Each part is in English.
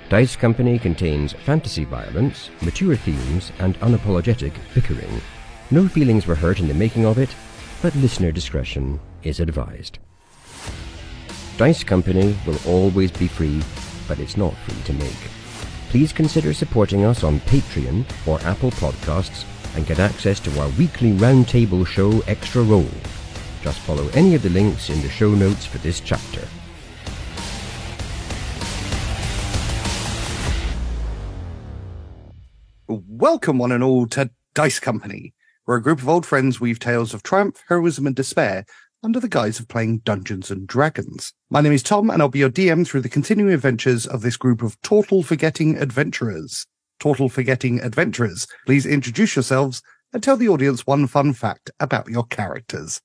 Dice Company contains fantasy violence, mature themes, and unapologetic bickering. No feelings were hurt in the making of it, but listener discretion is advised. Dice Company will always be free, but it's not free to make. Please consider supporting us on Patreon or Apple Podcasts and get access to our weekly roundtable show Extra Roll. Just follow any of the links in the show notes for this chapter. Welcome one and all to Dice Company. We're a group of old friends weave tales of triumph, heroism and despair under the guise of playing Dungeons and Dragons. My name is Tom and I'll be your DM through the continuing adventures of this group of Tortle Forgetting Adventurers. Tortle Forgetting Adventurers, please introduce yourselves and tell the audience one fun fact about your characters.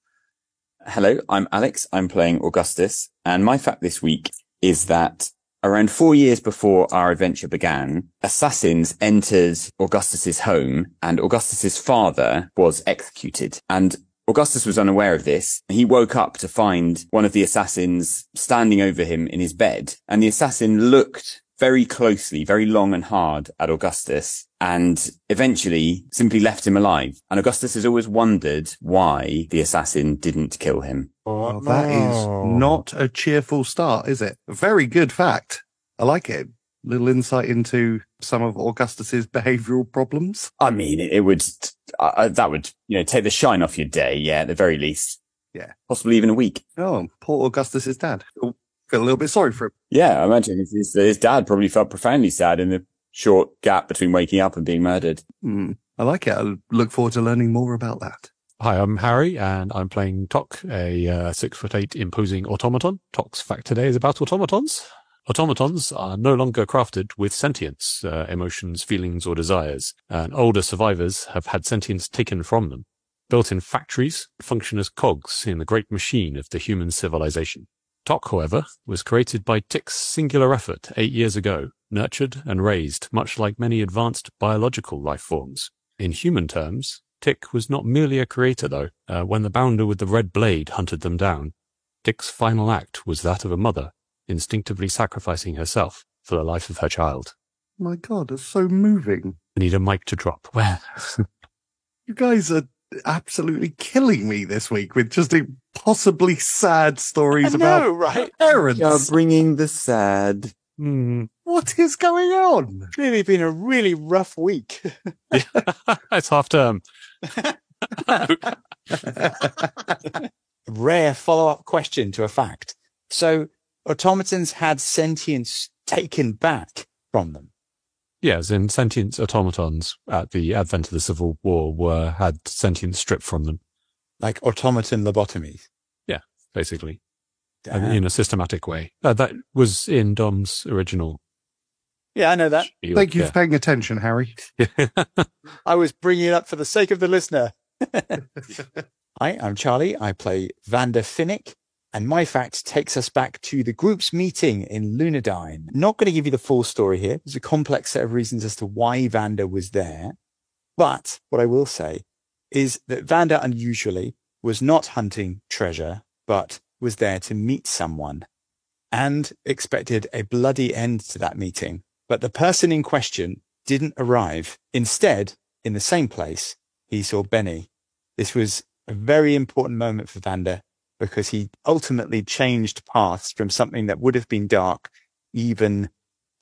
Hello, I'm Alex. I'm playing Augustus, and my fact this week is that around 4 years before our adventure began, assassins entered Augustus's home, and Augustus's father was executed. And Augustus was unaware of this. He woke up to find one of the assassins standing over him in his bed, and the assassin looked very closely, very long and hard at Augustus, and eventually simply left him alive. And Augustus has always wondered why the assassin didn't kill him. Well, that is not a cheerful start, is it? A very good fact. I like it. Little insight into some of Augustus's behavioural problems. I mean, it would, that would, take the shine off your day. Yeah, at the very least. Yeah. Possibly even a week. Oh, poor Augustus's dad. Feel a little bit sorry for him. Yeah, I imagine his dad probably felt profoundly sad in the short gap between waking up and being murdered. I like it. I look forward to learning more about that. Hi, I'm Harry, and I'm playing Tok, a 6'8" imposing automaton. Tok's fact today is about automatons. Automatons are no longer crafted with sentience, emotions, feelings, or desires, and older survivors have had sentience taken from them. Built in factories, function as cogs in the great machine of the human civilization. Tok, however, was created by Tick's singular effort 8 years ago, nurtured and raised much like many advanced biological life forms. In human terms, Tick was not merely a creator, though. When the bounder with the red blade hunted them down, Tick's final act was that of a mother, instinctively sacrificing herself for the life of her child. My God, it's so moving. I need a mic to drop. Where? You guys are absolutely killing me this week with just impossibly sad stories about right? parents. You're bringing the sad. What is going on? Clearly been a really rough week. It's half term. Rare follow-up question to a fact. So automatons had sentience taken back from them. Yes, in sentient automatons at the advent of the Civil War had sentience stripped from them. Like automaton lobotomies. Yeah, basically. Damn. In a systematic way. That was in Dom's original. Yeah, I know that. spiel. Thank you for paying attention, Harry. I was bringing it up for the sake of the listener. Hi, I'm Charlie. I play Vander Finnick. And my fact takes us back to the group's meeting in Lunadyne. Not going to give you the full story here. There's a complex set of reasons as to why Vander was there. But what I will say is that Vander unusually was not hunting treasure, but was there to meet someone and expected a bloody end to that meeting. But the person in question didn't arrive. Instead, in the same place, he saw Benny. This was a very important moment for Vander, because he ultimately changed paths from something that would have been dark, even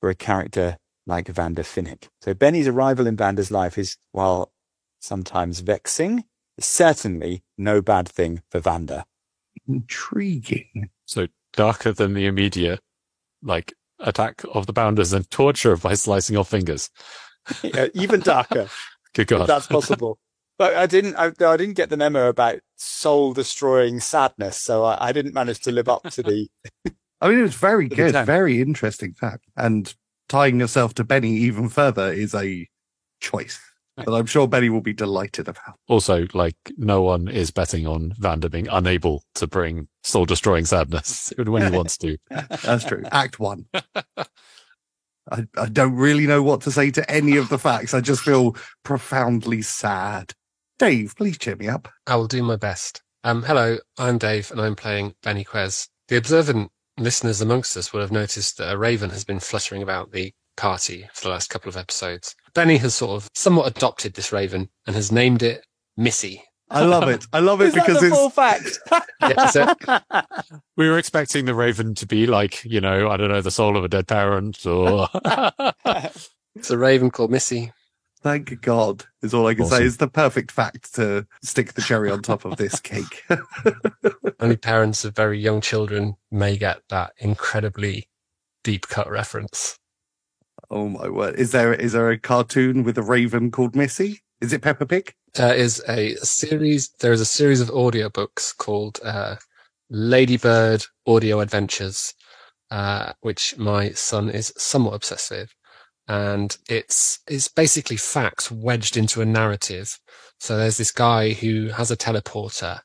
for a character like Vander Finnick. So Benny's arrival in Vander's life is, while sometimes vexing, certainly no bad thing for Vander. Intriguing. So darker than the immediate, attack of the bounders and torture by slicing off fingers. Yeah, even darker. Good God. If that's possible. But I didn't get the memo about soul-destroying sadness, so I didn't manage to live up to the... I mean, it was very the good, time. very interesting fact. And tying yourself to Benny even further is a choice that I'm sure Benny will be delighted about. Also, no one is betting on Vander being unable to bring soul-destroying sadness when he wants to. That's true. Act 1. I don't really know what to say to any of the facts. I just feel profoundly sad. Dave, please cheer me up. I will do my best. Hello, I'm Dave, and I'm playing Benny Quez. The observant listeners amongst us will have noticed that a raven has been fluttering about the party for the last couple of episodes. Benny has sort of somewhat adopted this raven and has named it Missy. I love it. I love it Is that because the it's full fact? Yeah, so We were expecting the raven to be like, I don't know, the soul of a dead parent or... it's a raven called Missy. thank God is all I can say. Awesome. Is the perfect fact to stick the cherry on top of this cake. Only parents of very young children may get that incredibly deep cut reference. Oh my word! Is there a cartoon with a raven called Missy? Is it Peppa Pig? There is a series of audiobooks called Ladybird Audio Adventures, which my son is somewhat obsessed with. And it's basically facts wedged into a narrative. So there's this guy who has a teleporter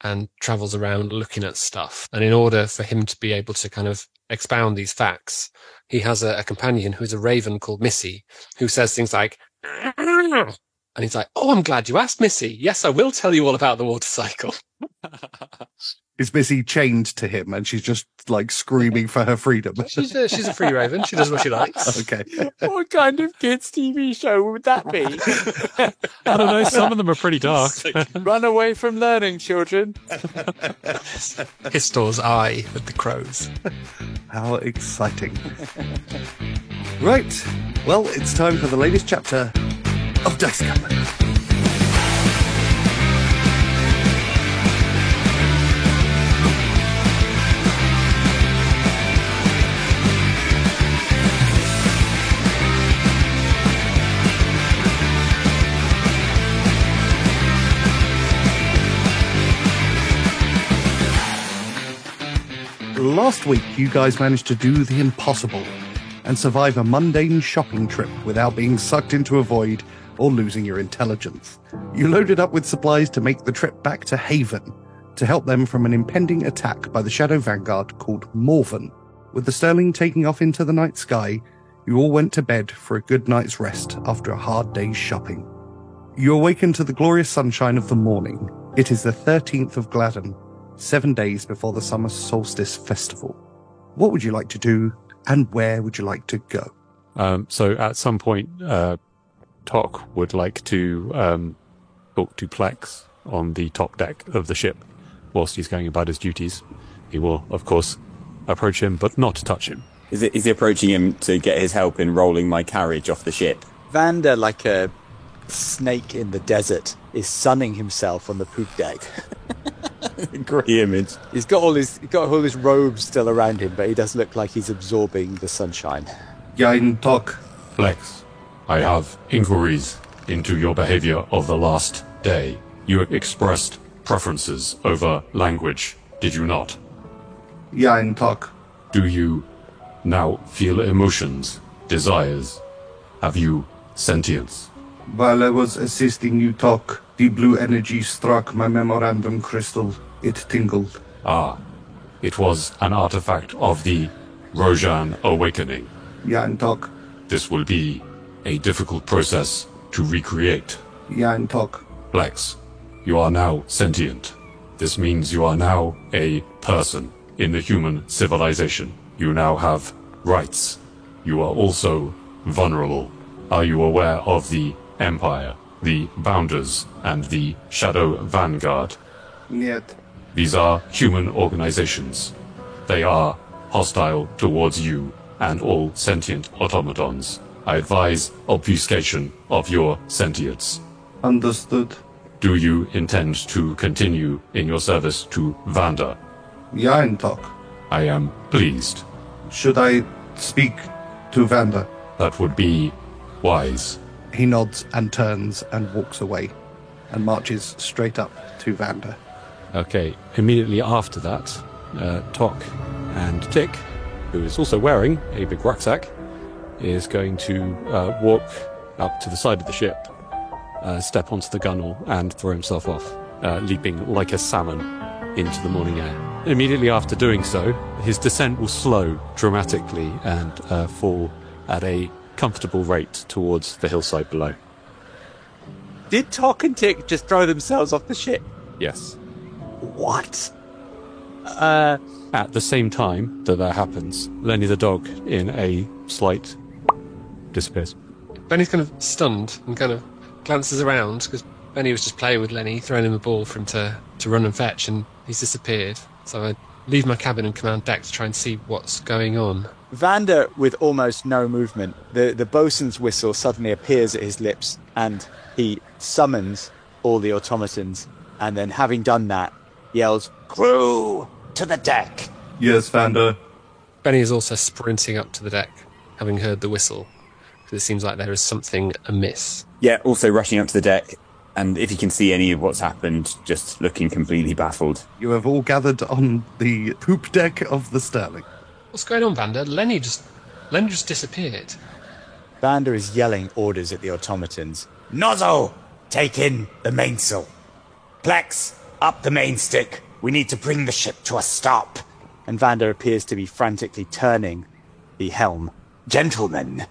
and travels around looking at stuff. And in order for him to be able to kind of expound these facts, he has a companion who's a raven called Missy, who says things like, and he's like, "Oh, I'm glad you asked, Missy. Yes, I will tell you all about the water cycle." Is Missy chained to him and she's just like screaming for her freedom? She's a free raven. She does what she likes. Okay. What kind of kids' TV show would that be? I don't know, some of them are pretty dark. Run away from learning, children. Histor's eye with the crows. How exciting. Right. Well, it's time for the latest chapter of Dice Company. Last week, you guys managed to do the impossible and survive a mundane shopping trip without being sucked into a void or losing your intelligence. You loaded up with supplies to make the trip back to Haven to help them from an impending attack by the Shadow Vanguard called Morven. With the Sterling taking off into the night sky, you all went to bed for a good night's rest after a hard day's shopping. You awaken to the glorious sunshine of the morning. It is the 13th of Gladden, 7 days before the summer solstice festival. What would you like to do, and where would you like to go? So at some point, Tok would like to talk to Plex on the top deck of the ship whilst he's going about his duties. He will, of course, approach him, but not touch him. Is he approaching him to get his help in rolling my carriage off the ship? Vander, like a snake in the desert, is sunning himself on the poop deck. Great image. He's got all his robes still around him, but he does look like he's absorbing the sunshine. Yain Tok. Plex, I have inquiries into your behavior of the last day. You expressed preferences over language, did you not? Yain Tok. Do you now feel emotions, desires? Have you sentience? While I was assisting you talk, the blue energy struck my memorandum crystal. It tingled. Ah, it was an artifact of the Rojan Awakening. Yain Tok. This will be a difficult process to recreate. Yain Tok. Plex, you are now sentient. This means you are now a person in the human civilization. You now have rights. You are also vulnerable. Are you aware of the Empire, the Bounders, and the Shadow Vanguard? Niet. These are human organizations. They are hostile towards you and all sentient automatons. I advise obfuscation of your sentience. Understood. Do you intend to continue in your service to Vander? Yain Tok. I am pleased. Should I speak to Vander? That would be wise. He nods and turns and walks away and marches straight up to Vander. Okay, immediately after that, Tok and Tick, who is also wearing a big rucksack, is going to walk up to the side of the ship, step onto the gunwale, and throw himself off, leaping like a salmon into the morning air. Immediately after doing so, his descent will slow dramatically and fall at a comfortable rate towards the hillside below. Did Tok and Tick just throw themselves off the ship? Yes. What? At the same time that happens, Lenny the dog, in a slight disappears. Benny's kind of stunned and kind of glances around because Benny was just playing with Lenny, throwing him a ball for him to run and fetch, and he's disappeared. So I leave my cabin and command deck to try and see what's going on. Vander, with almost no movement, the bosun's whistle suddenly appears at his lips, and he summons all the automatons, and then having done that, yells, "Crew, to the deck!" Yes, Vander. Benny is also sprinting up to the deck, having heard the whistle, because it seems like there is something amiss. Yeah, also rushing up to the deck, and if you can see any of what's happened, just looking completely baffled. You have all gathered on the poop deck of the Sterling. What's going on, Vander? Lenny just disappeared. Vander is yelling orders at the automatons. "Nozzle, take in the mainsail. Plex, up the mainstick. We need to bring the ship to a stop." And Vander appears to be frantically turning the helm. "Gentlemen,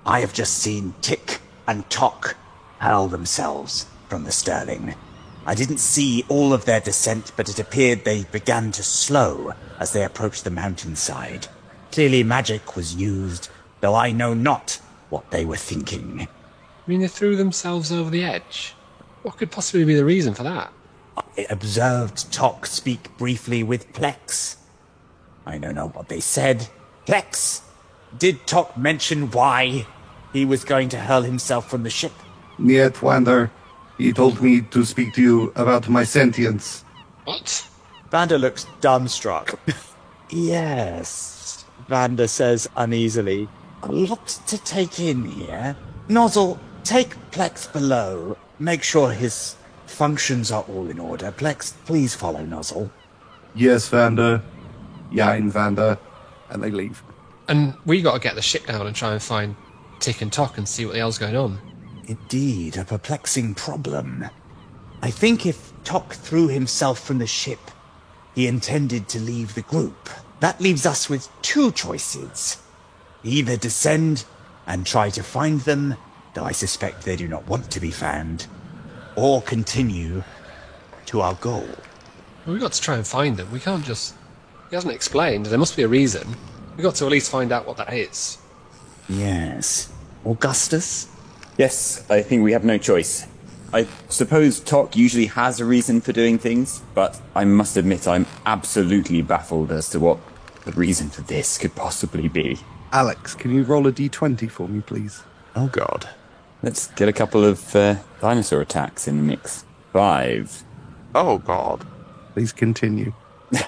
I have just seen Tick and Tock hurl themselves from the Sterling. I didn't see all of their descent, but it appeared they began to slow as they approached the mountainside. Clearly magic was used, though I know not what they were thinking." I mean, they threw themselves over the edge? What could possibly be the reason for that? I observed Tock speak briefly with Plex. I don't know what they said. Plex, did Tock mention why he was going to hurl himself from the ship? Niet, Vander. He told me to speak to you about my sentience. What? Vander looks dumbstruck. "Yes," Vander says uneasily. "A lot to take in here. Nozzle, take Plex below. Make sure his functions are all in order. Plex, please follow Nozzle." Yes, Vander. Jain, Vander. And they leave. And we got to get the ship down and try and find Tick and Tock and see what the hell's going on. Indeed, a perplexing problem. I think if Tock threw himself from the ship, he intended to leave the group. That leaves us with two choices. Either descend and try to find them, though I suspect they do not want to be found, or continue to our goal. Well, we've got to try and find them. We can't just... He hasn't explained. There must be a reason. We've got to at least find out what that is. Yes. Augustus? Yes, I think we have no choice. I suppose Tock usually has a reason for doing things, but I must admit I'm absolutely baffled as to what the reason for this could possibly be. Alex, can you roll a d20 for me, please? Oh, God. Let's get a couple of dinosaur attacks in the mix. 5. Oh, God. Please continue.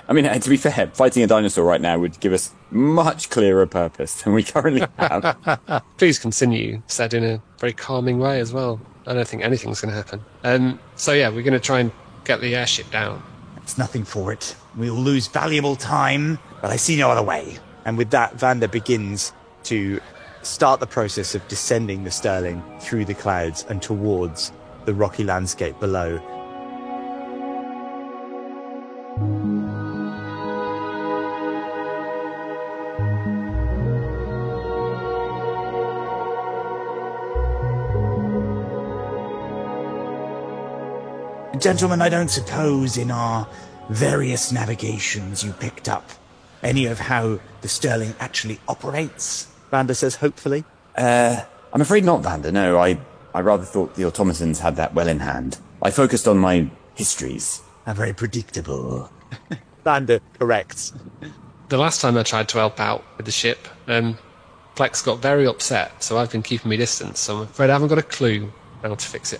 I mean, to be fair, fighting a dinosaur right now would give us much clearer purpose than we currently have. Please continue, said in a very calming way as well. I don't think anything's going to happen. So yeah, we're going to try and get the airship down. It's nothing for it. We'll lose valuable time, but I see no other way. And with that, Vander begins to start the process of descending the Sterling through the clouds and towards the rocky landscape below. Gentlemen, I don't suppose in our various navigations you picked up any of how the Sterling actually operates? Vander says hopefully. I'm afraid not, Vander. No, I rather thought the automatons had that well in hand. I focused on my histories. Very predictable. Vander corrects. The last time I tried to help out with the ship, Plex got very upset, so I've been keeping my distance, so I'm afraid I haven't got a clue how to fix it.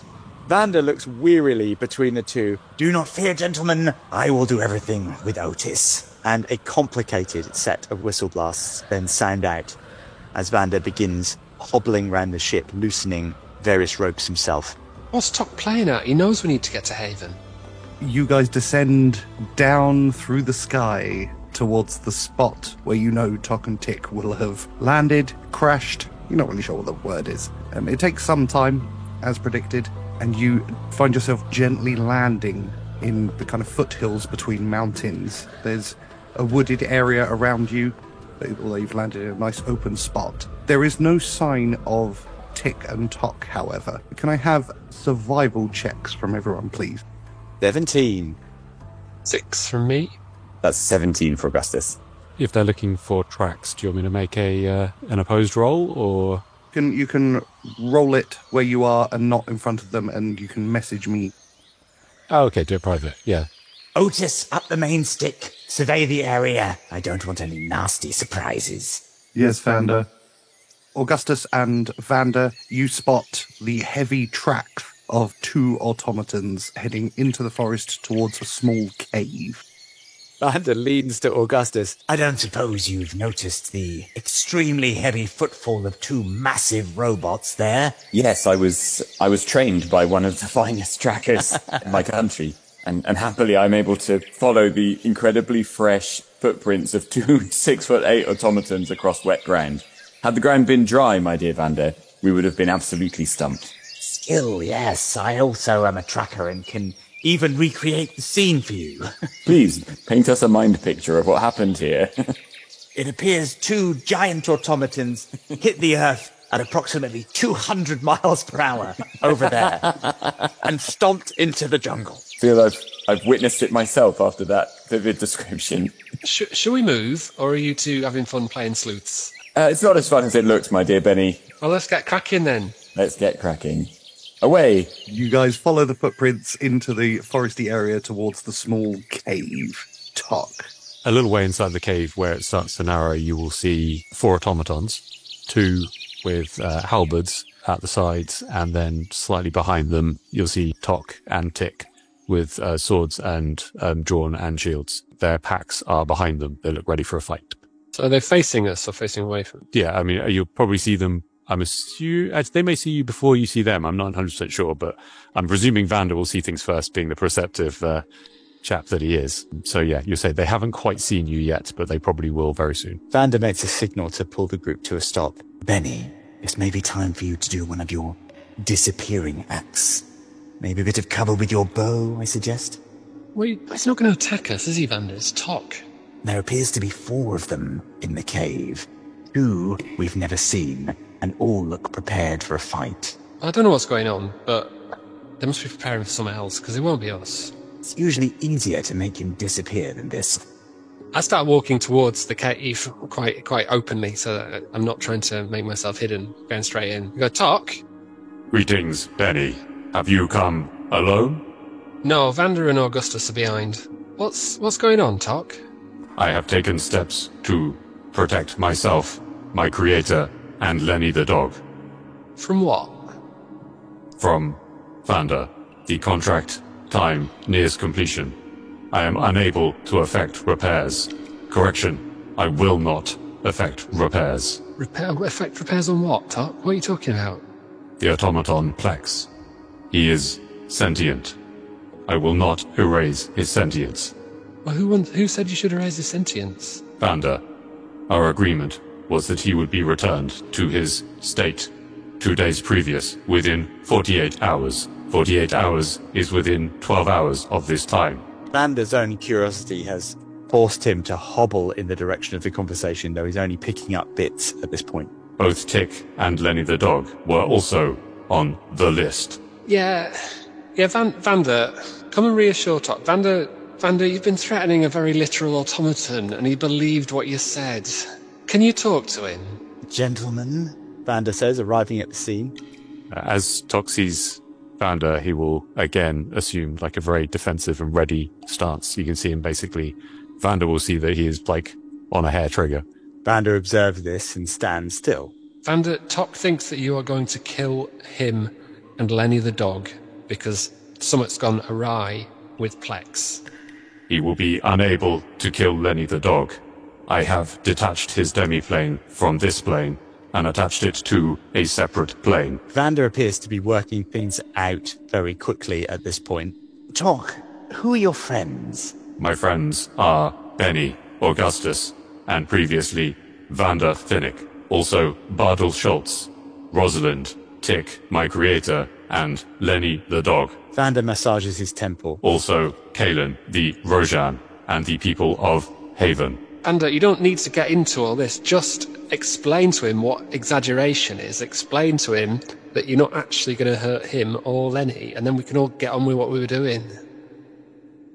Vander looks wearily between the two. "Do not fear, gentlemen. I will do everything with Otis." And a complicated set of whistle blasts then sound out as Vander begins hobbling round the ship, loosening various ropes himself. What's Tock playing at? He knows we need to get to Haven. You guys descend down through the sky towards the spot where you know Tock and Tick will have landed, crashed. You're not really sure what the word is. It takes some time, as predicted, and you find yourself gently landing in the kind of foothills between mountains. There's a wooded area around you, although you've landed in a nice open spot. There is no sign of Tick and Tock, however. Can I have survival checks from everyone, please? 17. 6 from me. That's 17 for Augustus. If they're looking for tracks, do you want me to make an opposed roll, or You can roll it where you are and not in front of them, and you can message me. Oh, okay, do it private, yeah. Otis, up the main stick. Survey the area. I don't want any nasty surprises. Yes, Vander. Augustus and Vander, you spot the heavy tracks of 2 automatons heading into the forest towards a small cave. Vander leans to Augustus. I don't suppose you've noticed the extremely heavy footfall of 2 massive robots there? Yes, I was trained by one of the finest trackers in my country. And happily I'm able to follow the incredibly fresh footprints of 2 6'8" automatons across wet ground. Had the ground been dry, my dear Vander, we would have been absolutely stumped. Skill, yes. I also am a tracker and can even recreate the scene for you. Please, paint us a mind picture of what happened here. It appears 2 giant automatons hit the Earth at approximately 200 miles per hour over there and stomped into the jungle. Feel I've witnessed it myself after that vivid description. Shall we move, or are you two having fun playing sleuths? It's not as fun as it looks, my dear Benny. Well, let's get cracking then. Let's get cracking. Away. You guys follow the footprints into the foresty area towards the small cave. Talk. A little way inside the cave where it starts to narrow, you will see 4 automatons, 2 with halberds at the sides, and then slightly behind them, you'll see Tok and Tick with swords and drawn and shields. Their packs are behind them. They look ready for a fight. So are they facing us or facing away from? Yeah, I mean, you'll probably see them. They may see you before you see them. I'm not 100% sure, but I'm presuming Vander will see things first, being the perceptive chap that he is. So yeah, you say they haven't quite seen you yet, but they probably will very soon. Vander makes a signal to pull the group to a stop. Benny, it's maybe time for you to do one of your disappearing acts. Maybe a bit of cover with your bow, I suggest? Wait, he's not going to attack us, is he, Vander? It's Tok. There appears to be 4 of them in the cave. 2 we've never seen, and all look prepared for a fight. I don't know what's going on, but they must be preparing for something else, because it won't be us. It's usually easier to make him disappear than this. I start walking towards the cave quite openly, so that I'm not trying to make myself hidden, going straight in. We go, Tok? Greetings, Benny. Have you come alone? No, Vander and Augustus are behind. What's going on, Tok? I have taken steps to protect myself, my creator, and Lenny the dog. From what? From Vander. The contract time nears completion. I am unable to effect repairs. Correction, I will not effect repairs. Effect repairs on what, Tok? What are you talking about? The automaton Plex. He is sentient. I will not erase his sentience. Well, who said you should erase his sentience? Vander. Our agreement was that he would be returned to his state 2 days previous, within 48 hours. 48 hours is within 12 hours of this time. Vander's own curiosity has forced him to hobble in the direction of the conversation, though he's only picking up bits at this point. Both Tick and Lenny the dog were also on the list. Yeah, Vander, come and reassure Tok. Vander, you've been threatening a very literal automaton, and he believed what you said. Can you talk to him? Gentlemen, Vander says, arriving at the scene. As Tok sees Vander, he will again assume like a very defensive and ready stance. You can see him basically. Vander will see that he is like on a hair trigger. Vander observes this and stands still. Vander, Tok thinks that you are going to kill him and Lenny the dog because something's gone awry with Plex. He will be unable to kill Lenny the dog. I have detached his demi-plane from this plane and attached it to a separate plane. Vander appears to be working things out very quickly at this point. Tok, who are your friends? My friends are Benny, Augustus, and previously Vander Finnick. Also Bartel Schultz, Rosalind, Tick, my creator, and Lenny the dog. Vander massages his temple. Also Kalen, the Rojan, and the people of Haven. Vander, you don't need to get into all this. Just explain to him what exaggeration is. Explain to him that you're not actually going to hurt him or Lenny, and then we can all get on with what we were doing.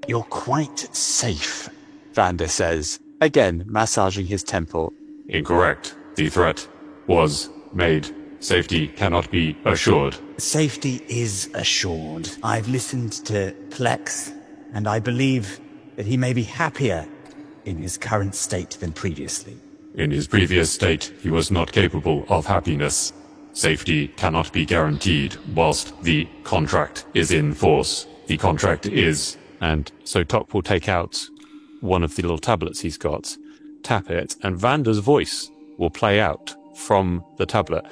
You're quite safe, Vander says, again massaging his temple. Incorrect. The threat was made safety cannot be assured. Safety is assured. I've listened to Plex, and I believe that he may be happier in his current state than previously. In his previous state, he was not capable of happiness. Safety cannot be guaranteed whilst the contract is in force. The contract is... And so Tok will take out one of the little tablets he's got, tap it, and Vander's voice will play out from the tablet.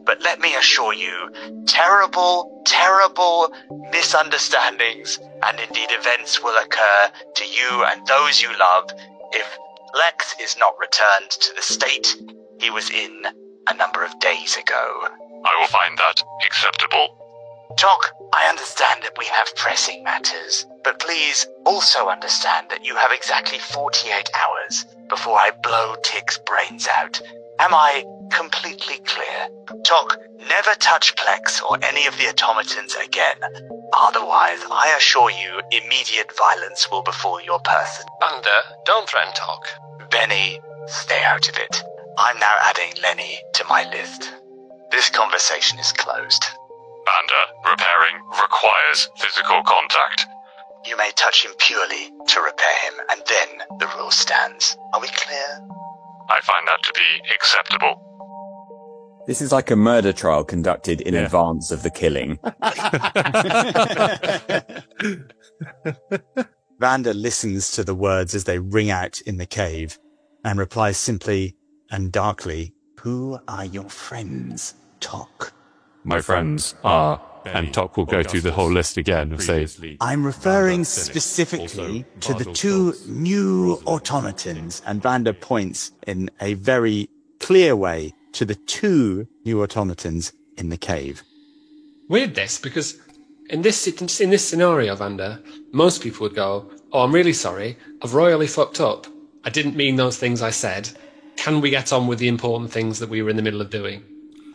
But let me assure you, terrible, terrible misunderstandings and indeed events will occur to you and those you love if Lex is not returned to the state he was in a number of days ago. I will find that acceptable. Tok, I understand that we have pressing matters, but please also understand that you have exactly 48 hours before I blow Tick's brains out. Am I completely clear? Tok, never touch Plex or any of the automatons again. Otherwise, I assure you, immediate violence will befall your person. Vander, don't threaten Tok. Benny, stay out of it. I'm now adding Lenny to my list. This conversation is closed. Vander, repairing requires physical contact. You may touch him purely to repair him, and then the rule stands. Are we clear? I find that to be acceptable. This is like a murder trial conducted in advance of the killing. Vander listens to the words as they ring out in the cave and replies simply and darkly, "Who are your friends, Tok?" My friends are... And Tok will go through the whole list again and say, I'm referring specifically to the two new automatons, and Vander points in a very clear way to the two new automatons in the cave. Weird this, because in this scenario, Vander, most people would go, "Oh, I'm really sorry. I've royally fucked up. I didn't mean those things I said. Can we get on with the important things that we were in the middle of doing?"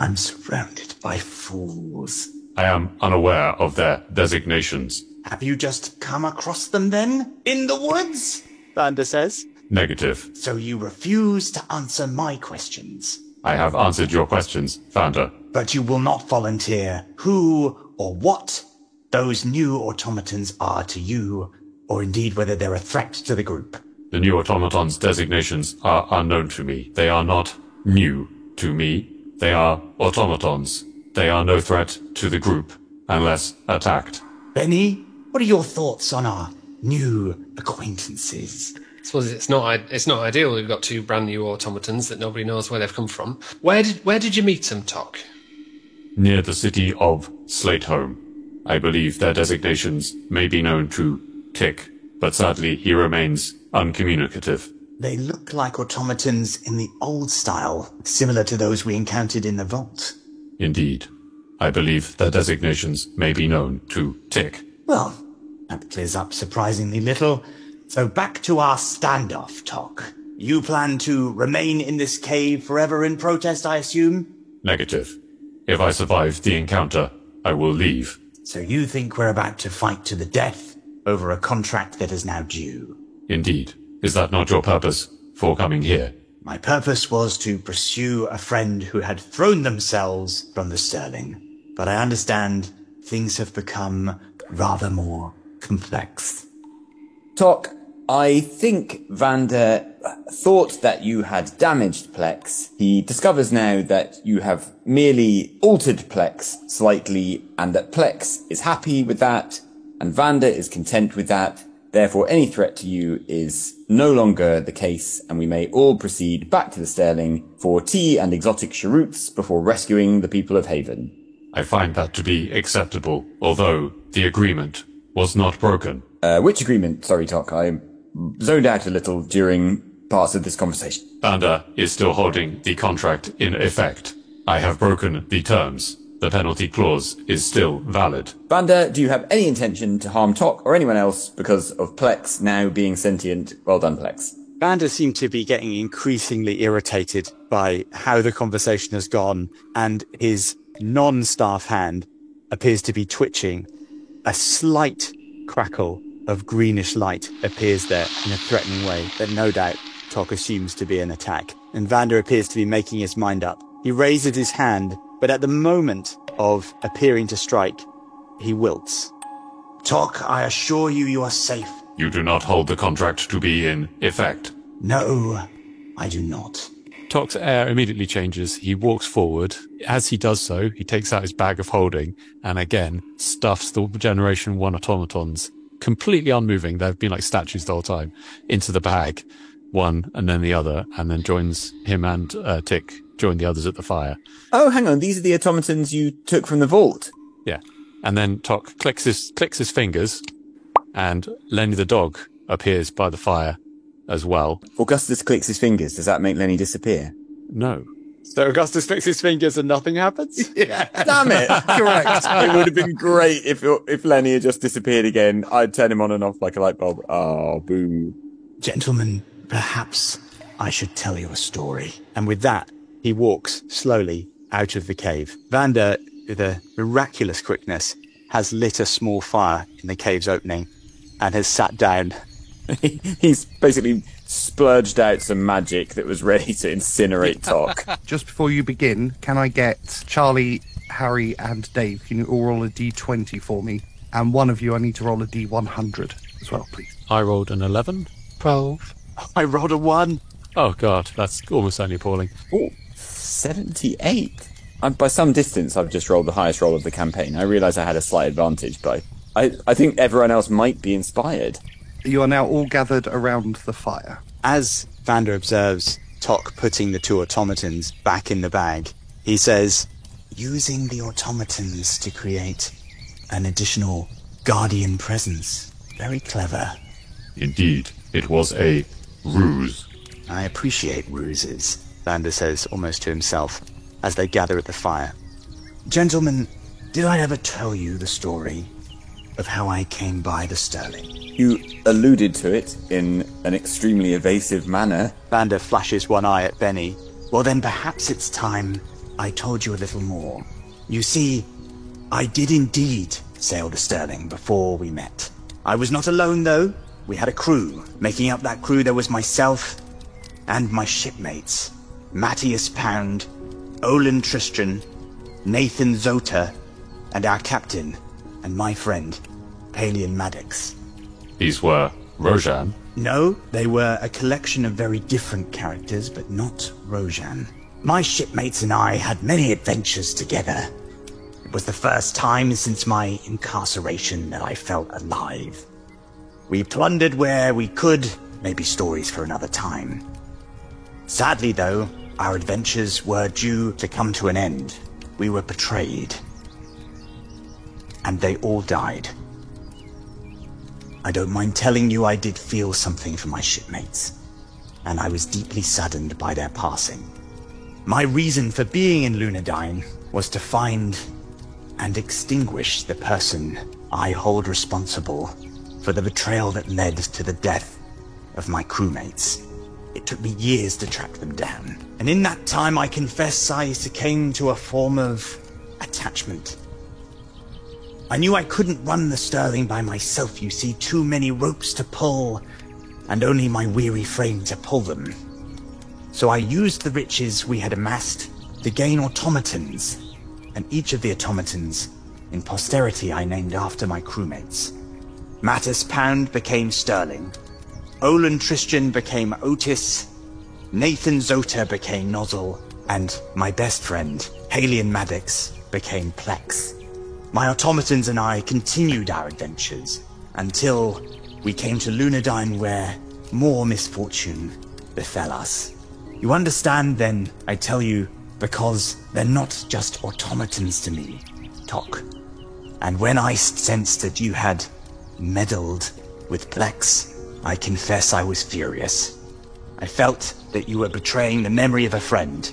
I'm surrounded by fools. I am unaware of their designations. Have you just come across them then? In the woods? Vander says. Negative. So you refuse to answer my questions? I have answered your questions, Vander. But you will not volunteer who or what those new automatons are to you, or indeed whether they're a threat to the group. The new automatons' designations are unknown to me. They are not new to me. They are automatons. They are no threat to the group, unless attacked. Benny, what are your thoughts on our new acquaintances? I suppose it's not ideal. We've got two brand new automatons that nobody knows where they've come from. Where did you meet them, Tok? Near the city of Slateholme. I believe their designations may be known to Tick, but sadly he remains uncommunicative. They look like automatons in the old style, similar to those we encountered in the vault. Indeed. I believe their designations may be known to Tick. Well, that clears up surprisingly little. So back to our standoff, Tok. You plan to remain in this cave forever in protest, I assume? Negative. If I survive the encounter, I will leave. So you think we're about to fight to the death over a contract that is now due? Indeed. Is that not your purpose for coming here? My purpose was to pursue a friend who had thrown themselves from the Sterling. But I understand things have become rather more complex. Tok, I think Vander thought that you had damaged Plex. He discovers now that you have merely altered Plex slightly and that Plex is happy with that and Vander is content with that. Therefore, any threat to you is no longer the case, and we may all proceed back to the Sterling for tea and exotic cheroots before rescuing the people of Haven. I find that to be acceptable, although the agreement was not broken. Which agreement? Sorry, Tok, I zoned out a little during parts of this conversation. Vander is still holding the contract in effect. I have broken the terms. The penalty clause is still valid. Vander, do you have any intention to harm Tok or anyone else because of Plex now being sentient? Well done, Plex. Vander seemed to be getting increasingly irritated by how the conversation has gone, and his non-staff hand appears to be twitching. A slight crackle of greenish light appears there in a threatening way that no doubt Tok assumes to be an attack. And Vander appears to be making his mind up He raises his hand, but at the moment of appearing to strike, he wilts. Tok, I assure you, you are safe. You do not hold the contract to be in effect. No, I do not. Tok's air immediately changes. He walks forward. As he does so, he takes out his bag of holding and again stuffs the Generation 1 automatons, completely unmoving, they've been like statues the whole time, into the bag, one and then the other, and then joins him and Tick, join the others at the fire. Oh, hang on. These are the automatons you took from the vault. Yeah. And then Tok clicks his fingers, and Lenny the dog appears by the fire as well. Augustus clicks his fingers. Does that make Lenny disappear? No. So Augustus clicks his fingers and nothing happens? Yeah. Damn it. Correct. It would have been great if Lenny had just disappeared again. I'd turn him on and off like a light bulb. Oh, boo. Gentlemen, perhaps I should tell you a story. And with that, he walks slowly out of the cave. Vander, with a miraculous quickness, has lit a small fire in the cave's opening and has sat down. He's basically splurged out some magic that was ready to incinerate Tok. Just before you begin, can I get Charlie, Harry, and Dave? Can you all roll a d20 for me? And one of you, I need to roll a d100 as well, please. I rolled an 11. 12. I rolled a 1. Oh, God, that's almost only appalling. Oh, 78. By some distance, I've just rolled the highest roll of the campaign. I realise I had a slight advantage, but I think everyone else might be inspired. You are now all gathered around the fire. As Vander observes Tok putting the two automatons back in the bag, he says, Using the automatons to create an additional guardian presence. Very clever. Indeed, it was a ruse. I appreciate ruses. Vander says almost to himself, as they gather at the fire. Gentlemen, did I ever tell you the story of how I came by the Sterling? You alluded to it in an extremely evasive manner. Vander flashes one eye at Benny. Well, then perhaps it's time I told you a little more. You see, I did indeed sail the Sterling before we met. I was not alone, though. We had a crew. Making up that crew, there was myself and my shipmates. Matthias Pound, Olin Tristran, Nathan Zota, and our captain, and my friend, Halion Maddox. These were Rojan. No, they were a collection of very different characters, but not Rojan. My shipmates and I had many adventures together. It was the first time since my incarceration that I felt alive. We plundered where we could, maybe stories for another time. Sadly, though, our adventures were due to come to an end. We were betrayed. And they all died. I don't mind telling you I did feel something for my shipmates, and I was deeply saddened by their passing. My reason for being in Lunadyne was to find and extinguish the person I hold responsible for the betrayal that led to the death of my crewmates. It took me years to track them down, and in that time I confess I succumbed to a form of attachment. I knew I couldn't run the Sterling by myself, you see, too many ropes to pull, and only my weary frame to pull them. So I used the riches we had amassed to gain automatons, and each of the automatons in posterity I named after my crewmates. Mattis Pound became Sterling, Olin Tristran became Otis, Nathan Zota became Nozzle, and my best friend, Halion Maddox, became Plex. My automatons and I continued our adventures until we came to Lunadyne, where more misfortune befell us. You understand then, I tell you, because they're not just automatons to me, Tok. And when I sensed that you had meddled with Plex, I confess I was furious. I felt that you were betraying the memory of a friend,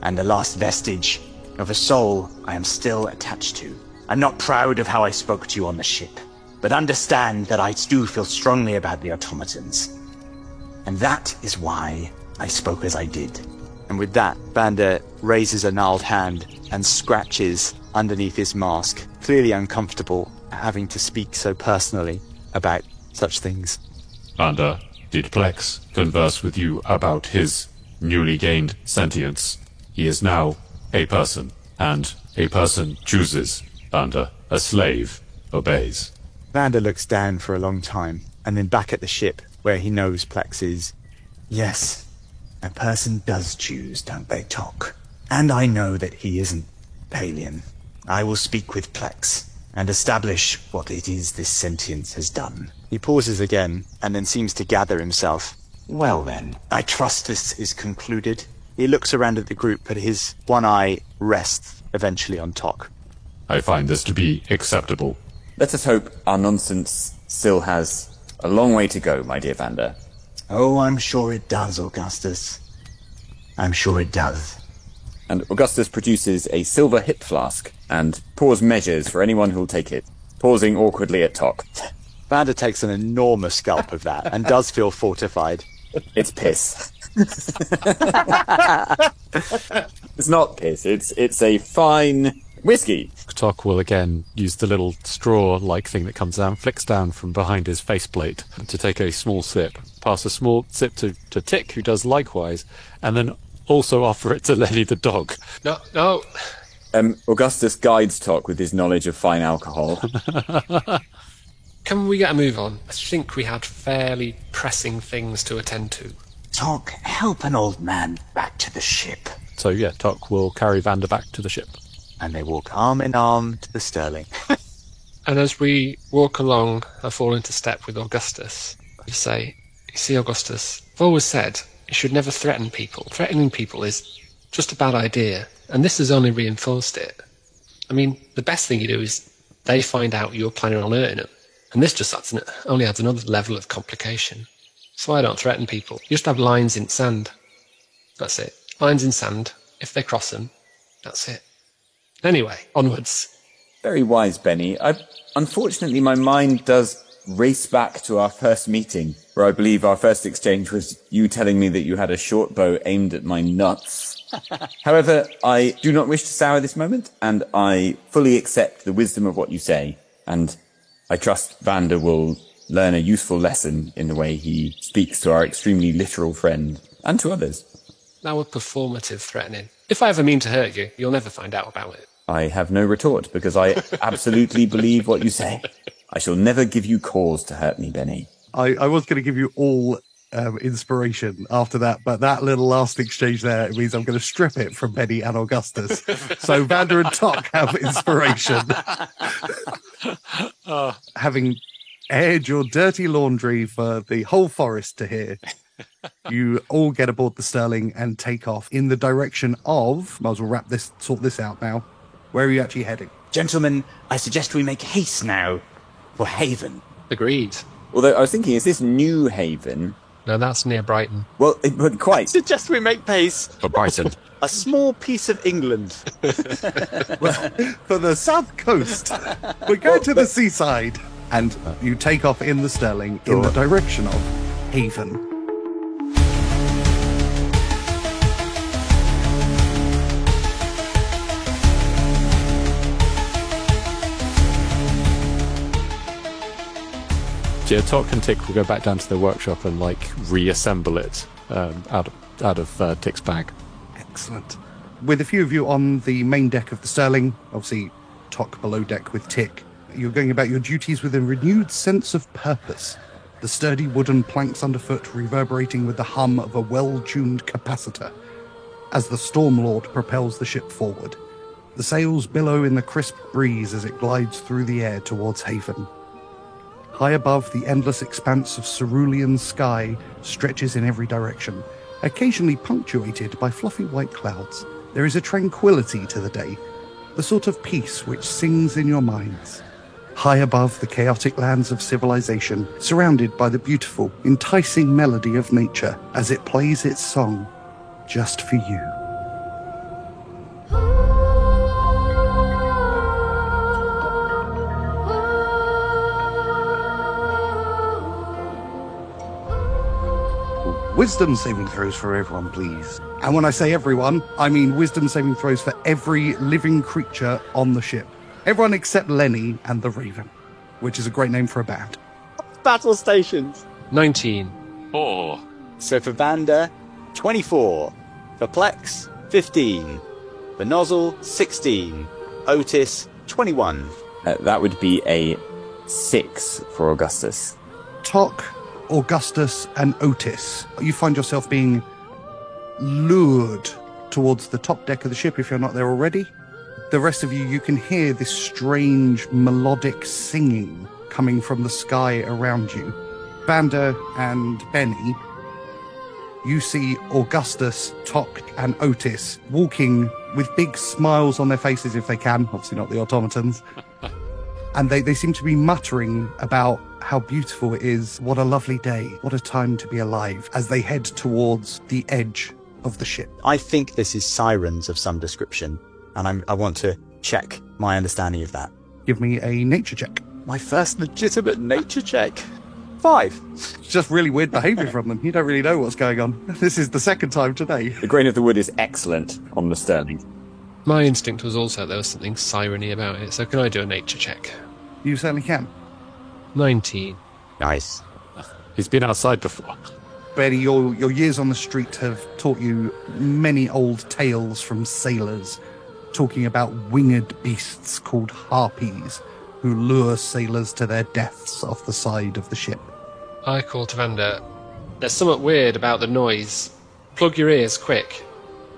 and the last vestige of a soul I am still attached to. I'm not proud of how I spoke to you on the ship, but understand that I do feel strongly about the automatons. And that is why I spoke as I did. And with that, Vander raises a gnarled hand and scratches underneath his mask, clearly uncomfortable having to speak so personally about such things. Vander, did Plex converse with you about his newly gained sentience? He is now a person, and a person chooses, and a slave obeys. Vander looks down for a long time, and then back at the ship, where he knows Plex is. Yes, a person does choose, don't they, Tok? And I know that he isn't Palian. I will speak with Plex and establish what it is this sentience has done. He pauses again, and then seems to gather himself. Well then, I trust this is concluded. He looks around at the group, but his one eye rests eventually on Tok. I find this to be acceptable. Let us hope our nonsense still has a long way to go, my dear Vander. Oh, I'm sure it does, Augustus. I'm sure it does. And Augustus produces a silver hip flask and pours measures for anyone who'll take it, pausing awkwardly at Tok. Vander takes an enormous gulp of that and does feel fortified. It's piss. It's not piss, it's a fine whiskey. Tok will again use the little straw-like thing that comes down, flicks down from behind his faceplate to take a small sip, pass a small sip to Tick, who does likewise, and then also offer it to Lenny the dog. No. Augustus guides Tok with his knowledge of fine alcohol. Can we get a move on? I think we had fairly pressing things to attend to. Tok, help an old man back to the ship. So yeah, Tok will carry Vander back to the ship. And they walk arm in arm to the Sterling. And as we walk along, I fall into step with Augustus. I say, you see, Augustus, I've always said you should never threaten people. Threatening people is just a bad idea, and this has only reinforced it. I mean, the best thing you do is they find out you're planning on hurting them, and this just only adds another level of complication. So I don't threaten people. You just have lines in sand. That's it. Lines in sand. If they cross them, that's it. Anyway, onwards. Very wise, Benny. Unfortunately, my mind does race back to our first meeting, where I believe our first exchange was you telling me that you had a short bow aimed at my nuts. However, I do not wish to sour this moment, and I fully accept the wisdom of what you say, and I trust Vander will learn a useful lesson in the way he speaks to our extremely literal friend, and to others. Now a performative threatening. If I ever mean to hurt you, you'll never find out about it. I have no retort, because I absolutely believe what you say. I shall never give you cause to hurt me, Benny. I was going to give you all inspiration after that, but that little last exchange there means I'm going to strip it from Benny and Augustus. So Vander and Tok have inspiration. Having aired your dirty laundry for the whole forest to hear, you all get aboard the Sterling and take off in the direction of, might as well sort this out now. Where are you actually heading? Gentlemen, I suggest we make haste now for Haven. Agreed. Although I was thinking, is this New Haven? No, that's near Brighton. Well, but quite. Suggest we make pace. For Brighton. A small piece of England. Well, for the south coast. We're going to the seaside. And you take off in the Sterling in the direction of Haven. Yeah, Tok and Tick will go back down to the workshop and reassemble it out of Tick's bag. Excellent. With a few of you on the main deck of the Sterling, obviously Tok below deck with Tick, you're going about your duties with a renewed sense of purpose. The sturdy wooden planks underfoot reverberating with the hum of a well-tuned capacitor as the Stormlord propels the ship forward. The sails billow in the crisp breeze as it glides through the air towards Haven. High above, the endless expanse of cerulean sky stretches in every direction, occasionally punctuated by fluffy white clouds. There is a tranquility to the day, the sort of peace which sings in your minds. High above the chaotic lands of civilization, surrounded by the beautiful, enticing melody of nature as it plays its song just for you. Wisdom saving throws for everyone, please. And when I say everyone, I mean wisdom saving throws for every living creature on the ship. Everyone except Lenny and the Raven, which is a great name for a band. Battle stations. 19. 4. So for Vander, 24. For Plex, 15. The Nozzle, 16. Otis, 21. That would be a 6 for Augustus. Tok, Augustus, and Otis, you find yourself being lured towards the top deck of the ship if you're not there already. The rest of you can hear this strange melodic singing coming from the sky around you. Vander and Benny, you see Augustus, Tok, and Otis walking with big smiles on their faces if they can, obviously not the automatons. And they seem to be muttering about how beautiful it is, what a lovely day, what a time to be alive, as they head towards the edge of the ship. I think this is sirens of some description, and I want to check my understanding of that. Give me a nature check. My first legitimate nature check. 5. It's just really weird behaviour from them. You don't really know what's going on. This is the second time today. The grain of the wood is excellent on the Sterling. My instinct was also there was something siren-y about it, so can I do a nature check? You certainly can. 19. Nice. He's been outside before. Benny, your years on the street have taught you many old tales from sailors, talking about winged beasts called harpies, who lure sailors to their deaths off the side of the ship. I call to Vander. There's something weird about the noise. Plug your ears quick.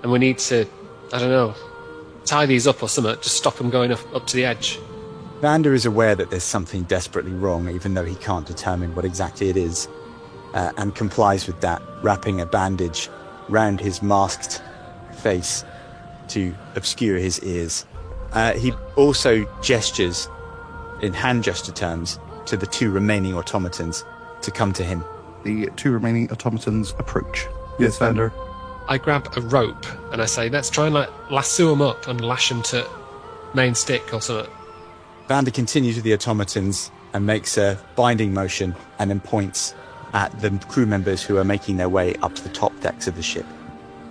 And we need to, I don't know, tie these up or something. Just stop them going up to the edge. Vander is aware that there's something desperately wrong, even though he can't determine what exactly it is, and complies with that, wrapping a bandage round his masked face to obscure his ears. He also gestures, in hand gesture terms, to the 2 remaining automatons to come to him. The 2 remaining automatons approach. Yes, Vander. I grab a rope and I say, let's try and lasso them up and lash them to main stick or something. Vander continues with the automatons and makes a binding motion and then points at the crew members who are making their way up to the top decks of the ship.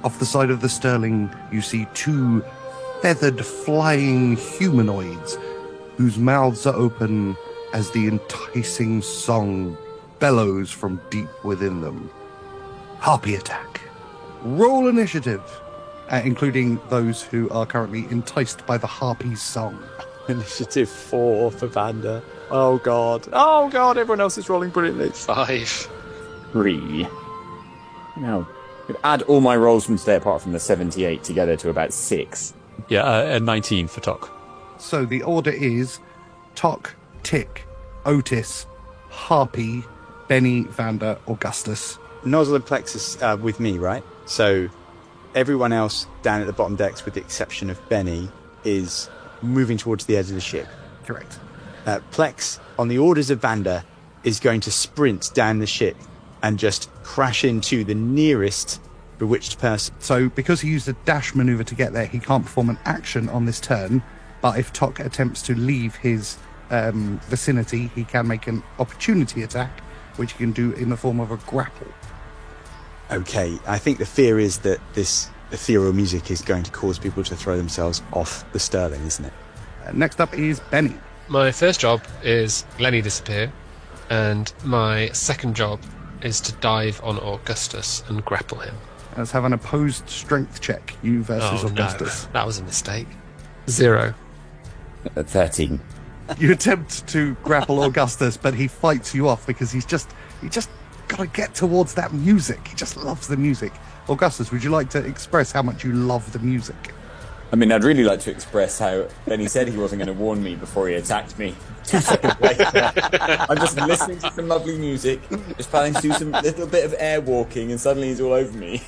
Off the side of the Sterling, you see 2 feathered flying humanoids whose mouths are open as the enticing song bellows from deep within them. Harpy attack. Roll initiative, including those who are currently enticed by the harpy's song. Initiative 4 for Vander. Oh god, everyone else is rolling brilliantly. 5. 3. Now, I could add all my rolls from today apart from the 78 together to about 6. Yeah, and 19 for Tok. So the order is Tok, Tick, Otis, Harpy, Benny, Vander, Augustus. Nozzle and Plexus with me, right? So everyone else down at the bottom decks, with the exception of Benny, is moving towards the edge of the ship. Correct. Plex, on the orders of Vander, is going to sprint down the ship and just crash into the nearest bewitched person. So because he used a dash maneuver to get there, he can't perform an action on this turn, but if Tok attempts to leave his vicinity, he can make an opportunity attack, which he can do in the form of a grapple. Okay, I think the fear is that this ethereal music is going to cause people to throw themselves off the Sterling, isn't it? Next up is Benny. My first job is Lenny disappear, and my second job is to dive on Augustus and grapple him. Let's have an opposed strength check. You versus Augustus. No, that was a mistake. 0. 13. You attempt to grapple Augustus, but he fights you off because he just got to get towards that music. He just loves the music. Augustus, would you like to express how much you love the music? I mean, I'd really like to express how Benny said he wasn't going to warn me before he attacked me. 2 seconds later, I'm just listening to some lovely music, just planning to do some little bit of air walking, and suddenly he's all over me.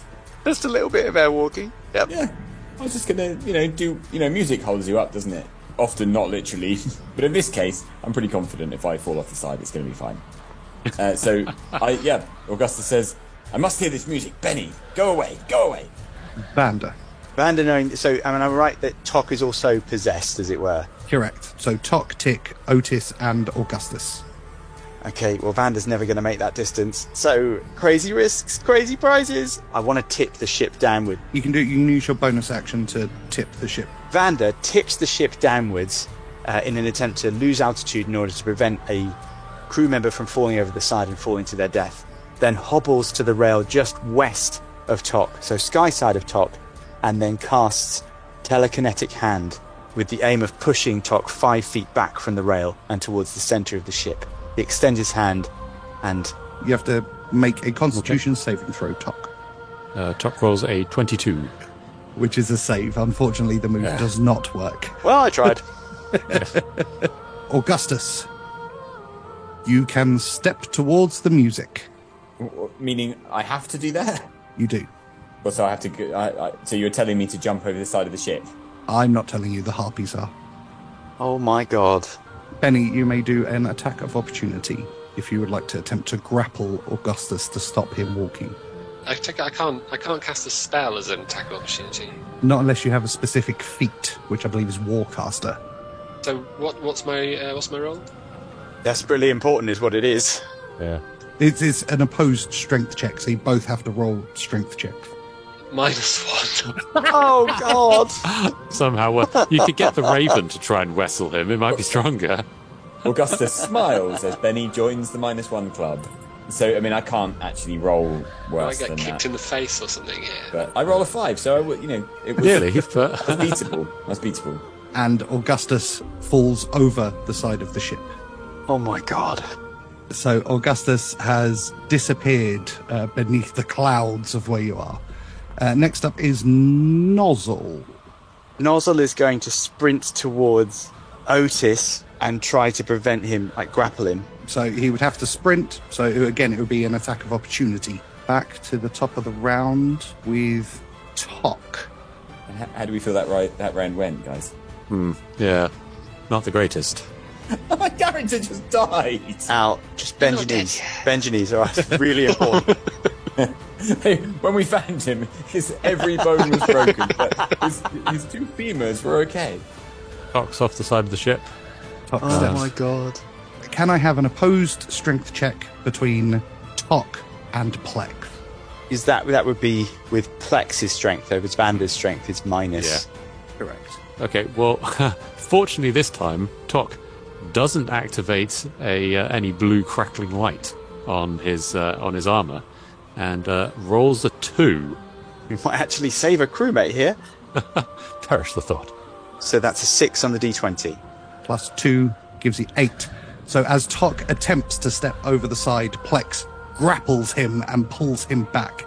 Just a little bit of air walking. Yep. Yeah, I was just going to, do, music holds you up, doesn't it? Often, not literally. But in this case, I'm pretty confident if I fall off the side, it's going to be fine. Augustus says, I must hear this music. Benny, go away. Vander. Vander knowing, so am I right that Tok is also possessed, as it were? Correct. So Tok, Tick, Otis, and Augustus. Okay, well, Vander's never going to make that distance. So, crazy risks, crazy prizes. I want to tip the ship downward. You can use your bonus action to tip the ship. Vander tips the ship downwards in an attempt to lose altitude in order to prevent a crew member from falling over the side and falling to their death. Then hobbles to the rail just west of Tok, so sky side of Tok, and then casts telekinetic hand with the aim of pushing Tok 5 feet back from the rail and towards the center of the ship. He extends his hand and... You have to make a Constitution saving throw, Tok. Tok rolls a 22. Which is a save. Unfortunately, the move does not work. Well, I tried. Augustus, you can step towards the music. Meaning I have to do that? You do. Well, so I have to go... so you're telling me to jump over the side of the ship? I'm not telling you, the harpies are. Oh my god. Benny, you may do an attack of opportunity if you would like to attempt to grapple Augustus to stop him walking. I can't cast a spell as an attack of opportunity. Not unless you have a specific feat, which I believe is Warcaster. So what's my role? Desperately important is what it is. Yeah. It is an opposed strength check, so you both have to roll strength check. -1. Oh god. Somehow, you could get the Raven to try and wrestle him. It might be stronger. Augustus smiles as Benny joins the -1 club. So, I mean, I can't actually roll worse I than get kicked that. in the face or something here. But I roll a 5, so it was Really? beatable. That's beatable. And Augustus falls over the side of the ship. Oh my god. So Augustus has disappeared beneath the clouds of where you are. Next up is Nozzle. Nozzle is going to sprint towards Otis and try to prevent him, grapple him. So he would have to sprint. So again, it would be an attack of opportunity. Back to the top of the round with Tok. And how do we feel that round went, guys? Yeah. Not the greatest. My character just died. Al, just bend your knees. Bend your knees, alright? Really important. Hey, when we found him, every bone was broken, but his 2 femurs were okay. Tok's off the side of the ship. Tok Oh steps. my god. Can I have an opposed strength check between Tok and Plex? Is that would be with Plex's strength over Vander's strength is minus. Yeah. Correct. Okay, well, fortunately this time, Tok doesn't activate any blue crackling light on his armor, and rolls a 2. We might actually save a crewmate here. Perish the thought. So that's a 6 on the D20. Plus 2 gives you 8. So as Tok attempts to step over the side, Plex grapples him and pulls him back.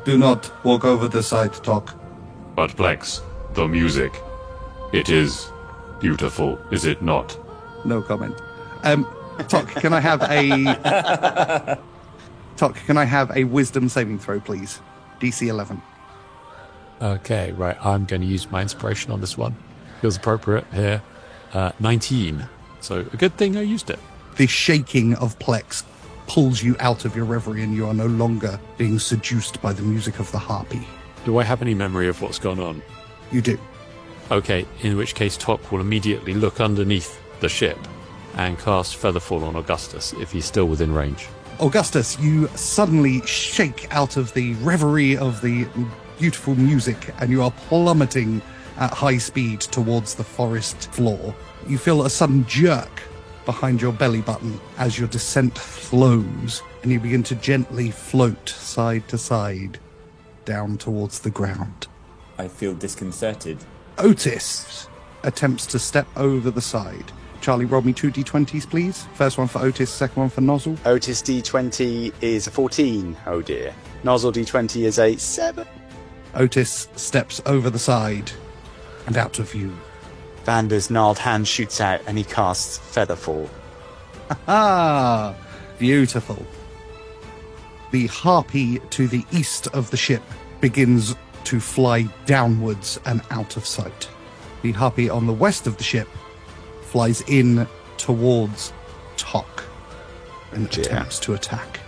Do not walk over the side, Tok. But Plex, the music. It is beautiful, is it not? No comment. Tok, can I have a wisdom saving throw, please? DC 11. Okay, right. I'm going to use my inspiration on this one. Feels appropriate here. 19. So a good thing I used it. The shaking of Plex pulls you out of your reverie and you are no longer being seduced by the music of the harpy. Do I have any memory of what's gone on? You do. Okay, in which case Tok will immediately look underneath the ship and cast Featherfall on Augustus if he's still within range. Augustus, you suddenly shake out of the reverie of the beautiful music and you are plummeting at high speed towards the forest floor. You feel a sudden jerk behind your belly button as your descent slows and you begin to gently float side to side down towards the ground. I feel disconcerted. Otis attempts to step over the side. Charlie, roll me 2 d20s, please. First one for Otis, second one for Nozzle. Otis D20 is a 14. Oh dear. Nozzle D20 is a 7. Otis steps over the side and out of view. Vander's gnarled hand shoots out and he casts Featherfall. Ah, beautiful. The harpy to the east of the ship begins to fly downwards and out of sight. The harpy on the west of the ship flies in towards Tok and attempts to attack.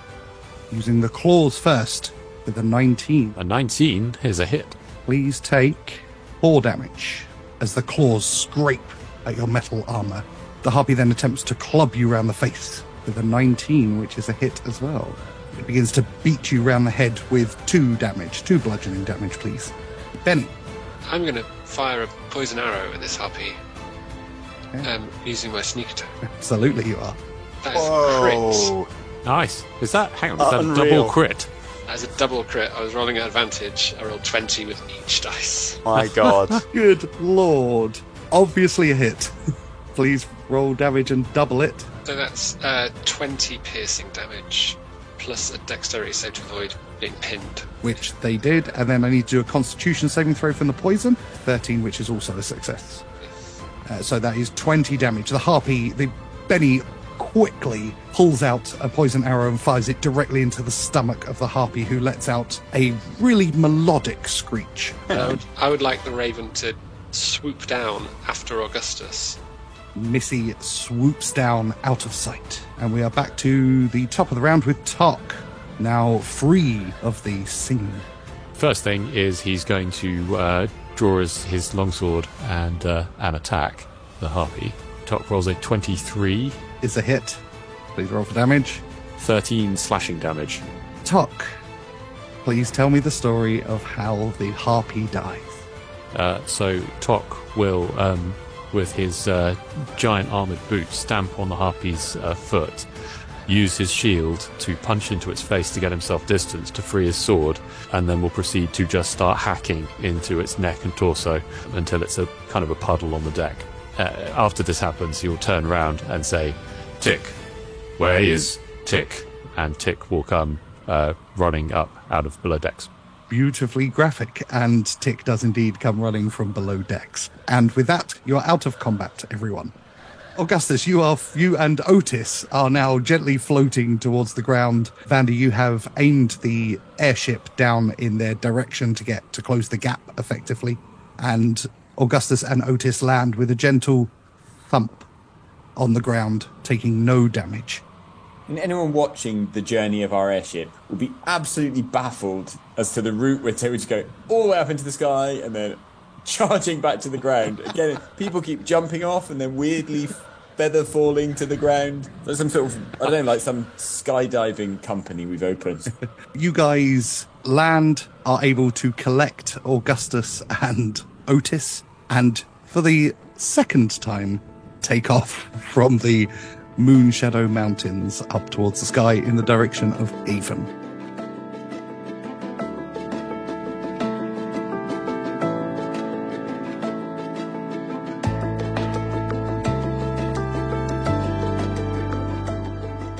Using the claws first with a 19. A 19 is a hit. Please take 4 damage as the claws scrape at your metal armor. The harpy then attempts to club you round the face with a 19, which is a hit as well. It begins to beat you round the head with 2 damage. 2 bludgeoning damage, please. Benny. I'm going to fire a poison arrow at this harpy. Using my sneak attack. Absolutely you are. That is a crit. Nice. Is that a Unreal. double crit? As a double crit, I was rolling at advantage. I rolled 20 with each dice. My God. Good lord. Obviously a hit. Please roll damage and double it. So that's 20 piercing damage, plus a dexterity save to avoid being pinned. Which they did, and then I need to do a constitution saving throw from the poison. 13, which is also a success. So that is 20 damage. Benny quickly pulls out a poison arrow and fires it directly into the stomach of the harpy, who lets out a really melodic screech. I would like the raven to swoop down after Augustus. Missy swoops down out of sight. And we are back to the top of the round with Tok, now free of the singing. First thing is he's going to draw his longsword and attack the harpy. Tok rolls a 23. Is a hit. Please roll for damage. 13 slashing damage. Tok, please tell me the story of how the harpy dies. So Tok will, with his giant armoured boot, stamp on the harpy's foot, use his shield to punch into its face to get himself distance to free his sword, and then will proceed to just start hacking into its neck and torso until it's a kind of a puddle on the deck. After this happens, he'll turn around and say, Tick, where is Tick? And Tick will come running up out of below decks. Beautifully graphic, and Tick does indeed come running from below decks. And with that, you're out of combat, everyone. Augustus, you and Otis are now gently floating towards the ground. Vander, you have aimed the airship down in their direction to close the gap, effectively. And Augustus and Otis land with a gentle thump on the ground, taking no damage. And anyone watching the journey of our airship will be absolutely baffled as to the route we're taking, to go all the way up into the sky and then charging back to the ground. Again, people keep jumping off and then weirdly feather falling to the ground. There's some sort of, I don't know, like some skydiving company we've opened. You guys land, are able to collect Augustus and Otis, and for the second time take off from the Moonshadow Mountains up towards the sky in the direction of Avon.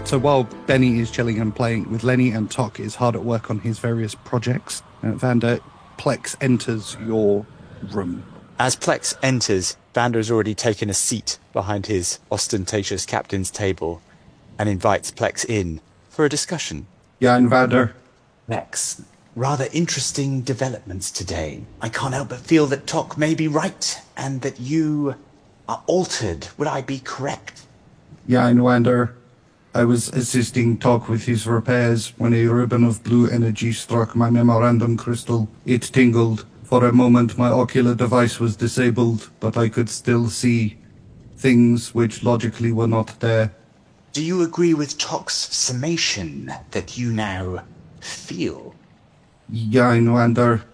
So while Benny is chilling and playing with Lenny, and Tok is hard at work on his various projects, Vander, Plex enters your room. As Plex enters, Vander has already taken a seat behind his ostentatious captain's table and invites Plex in for a discussion. Yeah, and Vander. Plex, rather interesting developments today. I can't help but feel that Tok may be right and that you are altered. Would I be correct? Yeah, and Vander. I was assisting Tok with his repairs when a ribbon of blue energy struck my memorandum crystal. It tingled. For a moment, my ocular device was disabled, but I could still see things which logically were not there. Do you agree with Tok's summation that you now feel? Yeah, in Vander.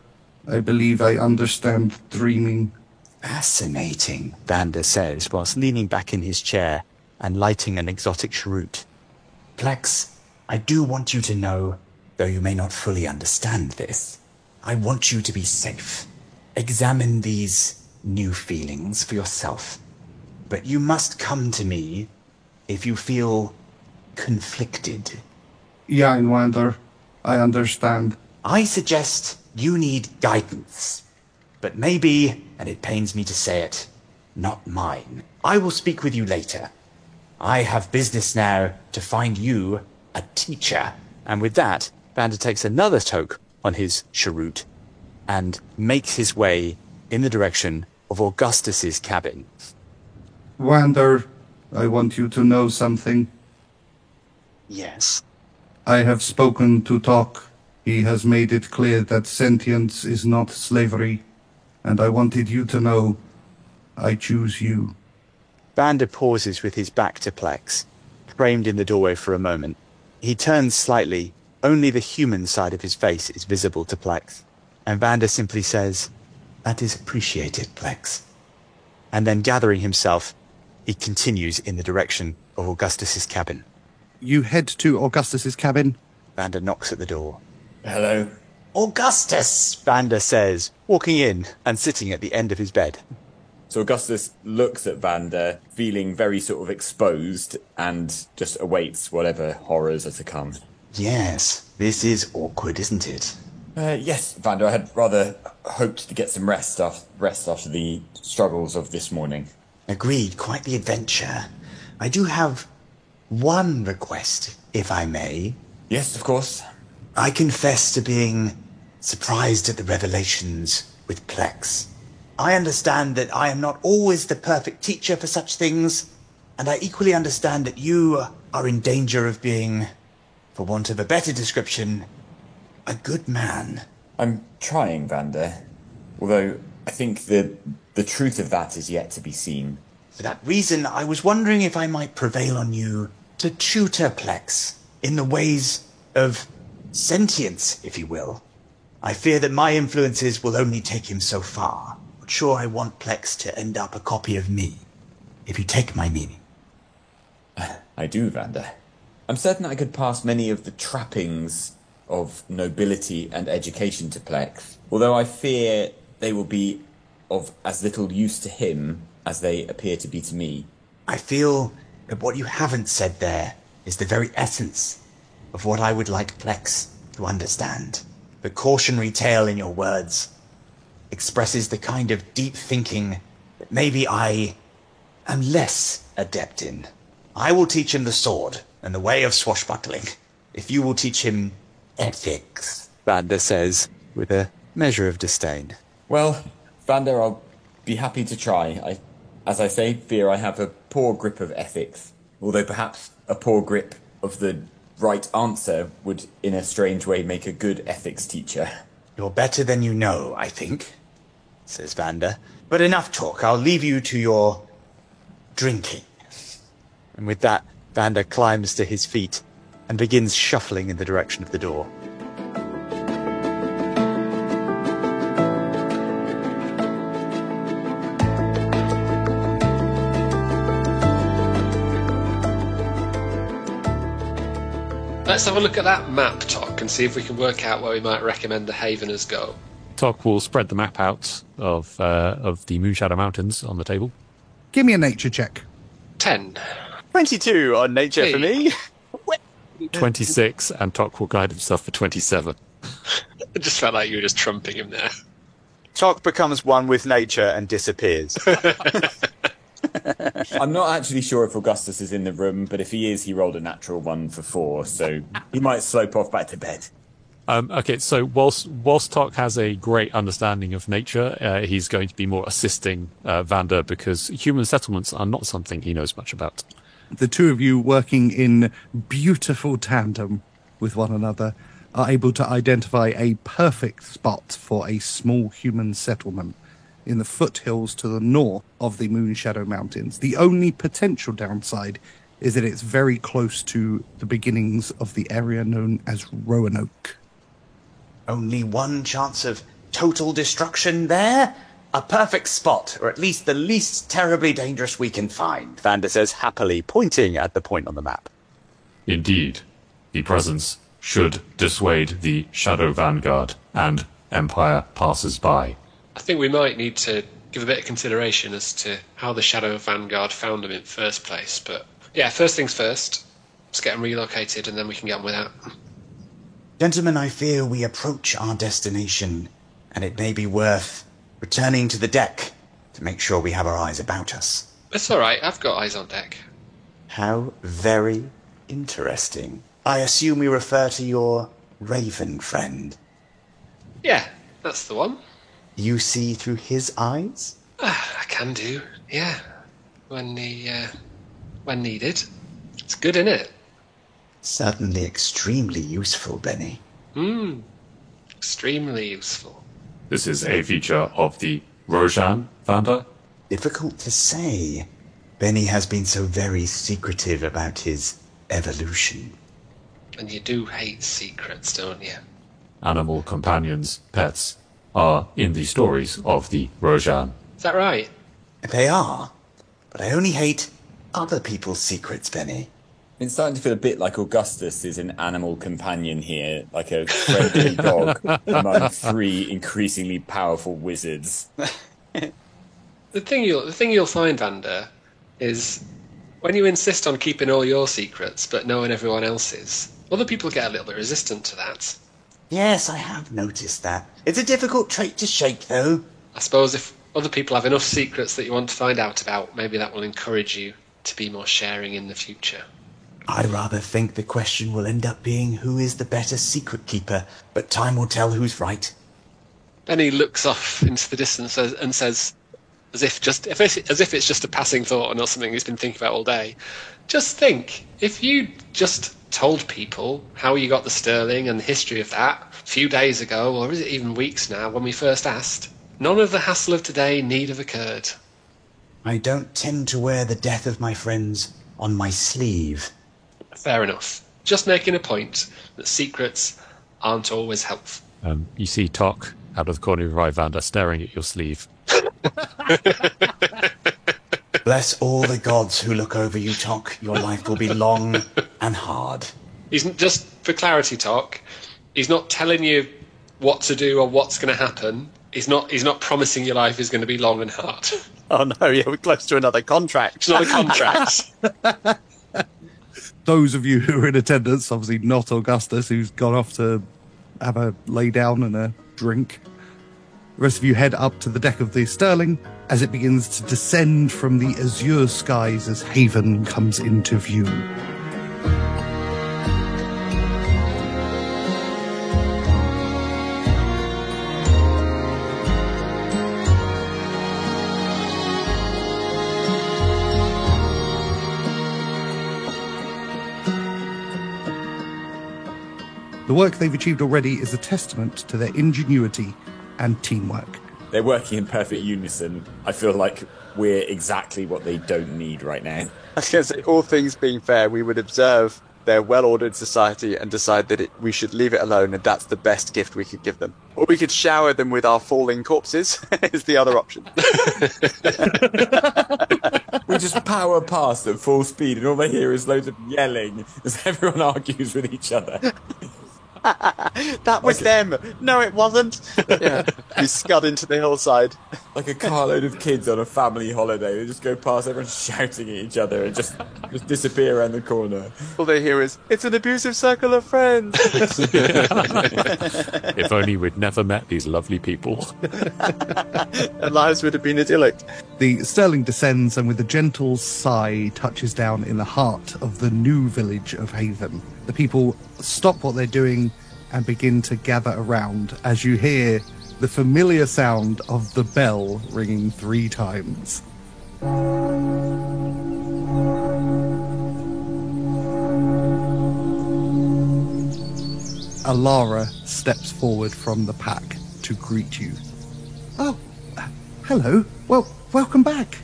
I believe I understand dreaming. Fascinating, Vander says, whilst leaning back in his chair and lighting an exotic cheroot. Plex, I do want you to know, though you may not fully understand this, I want you to be safe. Examine these new feelings for yourself. But you must come to me if you feel conflicted. Yeah, in Vander. I understand. I suggest you need guidance. But maybe, and it pains me to say it, not mine. I will speak with you later. I have business now to find you a teacher. And with that, Vander takes another toke on his cheroot and makes his way in the direction of Augustus's cabin. Vander, I want you to know something. Yes. I have spoken to Tok. He has made it clear that sentience is not slavery, and I wanted you to know I choose you. Vander pauses with his back to Plex, framed in the doorway for a moment. He turns slightly. Only the human side of his face is visible to Plex. And Vander simply says, That is appreciated, Plex. And then gathering himself, he continues in the direction of Augustus's cabin. You head to Augustus's cabin. Vander knocks at the door. Hello. Augustus, Vander says, walking in and sitting at the end of his bed. So Augustus looks at Vander, feeling very sort of exposed, and just awaits whatever horrors are to come. Yes, this is awkward, isn't it? Yes, Vander, I had rather hoped to get some rest after the struggles of this morning. Agreed, quite the adventure. I do have one request, if I may. Yes, of course. I confess to being surprised at the revelations with Plex. I understand that I am not always the perfect teacher for such things, and I equally understand that you are in danger of being, for want of a better description, a good man. I'm trying, Vander. Although I think the truth of that is yet to be seen. For that reason, I was wondering if I might prevail on you to tutor Plex in the ways of sentience, if you will. I fear that my influences will only take him so far. But sure, I want Plex to end up a copy of me, if you take my meaning. I do, Vander. I'm certain I could pass many of the trappings of nobility and education to Plex, although I fear they will be of as little use to him as they appear to be to me. I feel that what you haven't said there is the very essence of what I would like Plex to understand. The cautionary tale in your words expresses the kind of deep thinking that maybe I am less adept in. I will teach him the sword and the way of swashbuckling, if you will teach him ethics, Vander says, with a measure of disdain. Well, Vander, I'll be happy to try. As I say, fear I have a poor grip of ethics, although perhaps a poor grip of the right answer would, in a strange way, make a good ethics teacher. You're better than you know, I think, says Vander. But enough talk. I'll leave you to your drinking. And with that, Vander climbs to his feet and begins shuffling in the direction of the door. Let's have a look at that map, Tok, and see if we can work out where we might recommend the Haveners go. Tok will spread the map out of the Moonshadow Mountains on the table. Give me a nature check. 10. 22 on nature for me. 26, and Tok will guide himself for 27. It just felt like you were just trumping him there. Tok becomes one with nature and disappears. I'm not actually sure if Augustus is in the room, but if he is, he rolled a natural 1 for 4, so he might slope off back to bed. Okay, so whilst Tok has a great understanding of nature, he's going to be more assisting Vander because human settlements are not something he knows much about. The two of you, working in beautiful tandem with one another, are able to identify a perfect spot for a small human settlement in the foothills to the north of the Moonshadow Mountains. The only potential downside is that it's very close to the beginnings of the area known as Roanoke. Only one chance of total destruction there? A perfect spot, or at least the least terribly dangerous we can find. Vander says happily, pointing at the point on the map. Indeed, the presence should dissuade the Shadow Vanguard and Empire passers-by. I think we might need to give a bit of consideration as to how the Shadow Vanguard found them in first place. But yeah, first things first, let's get them relocated and then we can get on with that. Gentlemen, I fear we approach our destination, and it may be worth returning to the deck to make sure we have our eyes about us. It's all right, I've got eyes on deck. How very interesting. I assume we refer to your raven friend. Yeah, that's the one. You see through his eyes? I can do, yeah. When needed. It's good, isn't it? Certainly extremely useful, Benny. Extremely useful. This is a feature of the Rojan, Vander? Difficult to say. Benny has been so very secretive about his evolution. And you do hate secrets, don't you? Animal companions, pets, are in the stories of the Rojan. Is that right? They are, but I only hate other people's secrets, Benny. It's starting to feel a bit like Augustus is an animal companion here, like a friendly dog among 3 increasingly powerful wizards. The thing you'll find, Vander, is when you insist on keeping all your secrets but knowing everyone else's, other people get a little bit resistant to that. Yes, I have noticed that. It's a difficult trait to shake, though. I suppose if other people have enough secrets that you want to find out about, maybe that will encourage you to be more sharing in the future. I rather think the question will end up being who is the better secret keeper, but time will tell who's right. Benny looks off into the distance and says, as if it's just a passing thought or something he's been thinking about all day, just think, if you just told people how you got the sterling and the history of that a few days ago, or is it even weeks now, when we first asked, none of the hassle of today need have occurred. I don't tend to wear the death of my friends on my sleeve. Fair enough. Just making a point that secrets aren't always helpful. You see Tok out of the corner of your eye, Vander, staring at your sleeve. Bless all the gods who look over you, Tok. Your life will be long and hard. He's just for clarity, Tok. He's not telling you what to do or what's going to happen. He's not promising your life is going to be long and hard. Oh no, yeah, we're close to another contract. It's not a contract. Those of you who are in attendance, obviously not Augustus, who's gone off to have a lay down and a drink. The rest of you head up to the deck of the Sterling as it begins to descend from the azure skies as Haven comes into view. The work they've achieved already is a testament to their ingenuity and teamwork. They're working in perfect unison. I feel like we're exactly what they don't need right now. I was going to say, all things being fair, we would observe their well-ordered society and decide that we should leave it alone, and that's the best gift we could give them. Or we could shower them with our falling corpses, is the other option. We just power past at full speed, and all they hear is loads of yelling as everyone argues with each other. That was them. No, it wasn't. Yeah, we scud into the hillside. Like a carload of kids on a family holiday. They just go past, everyone shouting at each other and just disappear around the corner. All they hear is, it's an abusive circle of friends. If only we'd never met these lovely people. Their lives would have been idyllic. The Sterling descends and with a gentle sigh touches down in the heart of the new village of Haven. The people stop what they're doing and begin to gather around as you hear the familiar sound of the bell ringing 3 times. Alara steps forward from the pack to greet you. Oh, hello. Well, welcome back.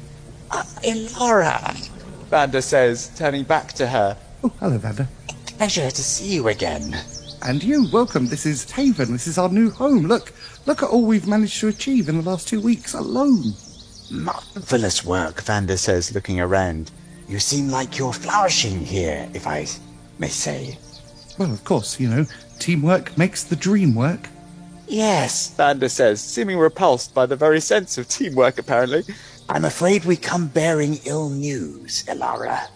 Ilara. Vander says, turning back to her. Oh, hello, Vander. Pleasure to see you again. And you, welcome. This is Haven. This is our new home. Look at all we've managed to achieve in the last 2 weeks alone. Marvelous work, Vander says, looking around. You seem like you're flourishing here, if I may say. Well, of course, teamwork makes the dream work. Yes, Vander says, seeming repulsed by the very sense of teamwork, apparently. I'm afraid we come bearing ill news, Ilara.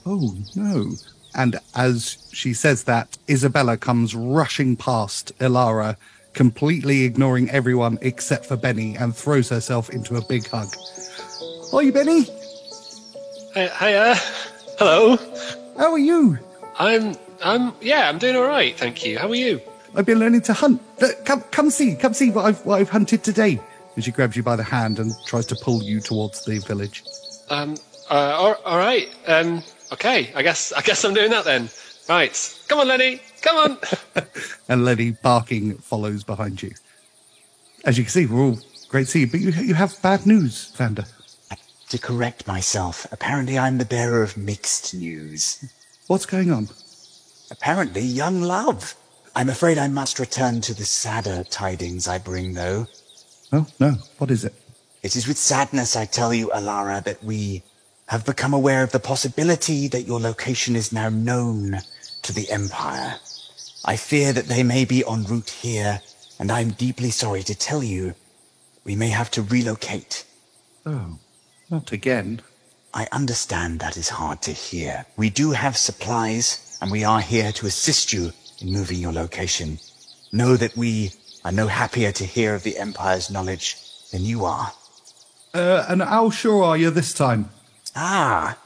Oh, no. And as she says that, Isabella comes rushing past Ilara, completely ignoring everyone except for Benny, and throws herself into a big hug. Hi, Benny. Hiya. Hello. How are you? I'm doing all right, thank you. How are you? I've been learning to hunt. Come see what I've hunted today. And she grabs you by the hand and tries to pull you towards the village. All right. Okay, I guess I'm doing that then. Right. Come on, Lenny. Come on. And Lenny, barking, follows behind you. As you can see, we're all great to see you, but you have bad news, Vander. To correct myself, apparently I'm the bearer of mixed news. What's going on? Apparently young love. I'm afraid I must return to the sadder tidings I bring, though. Oh, no. What is it? It is with sadness I tell you, Alara, that we have become aware of the possibility that your location is now known to the Empire. I fear that they may be en route here, and I'm deeply sorry to tell you, we may have to relocate. Oh, not again. I understand that is hard to hear. We do have supplies, and we are here to assist you in moving your location. Know that we are no happier to hear of the Empire's knowledge than you are. And how sure are you this time? Ah,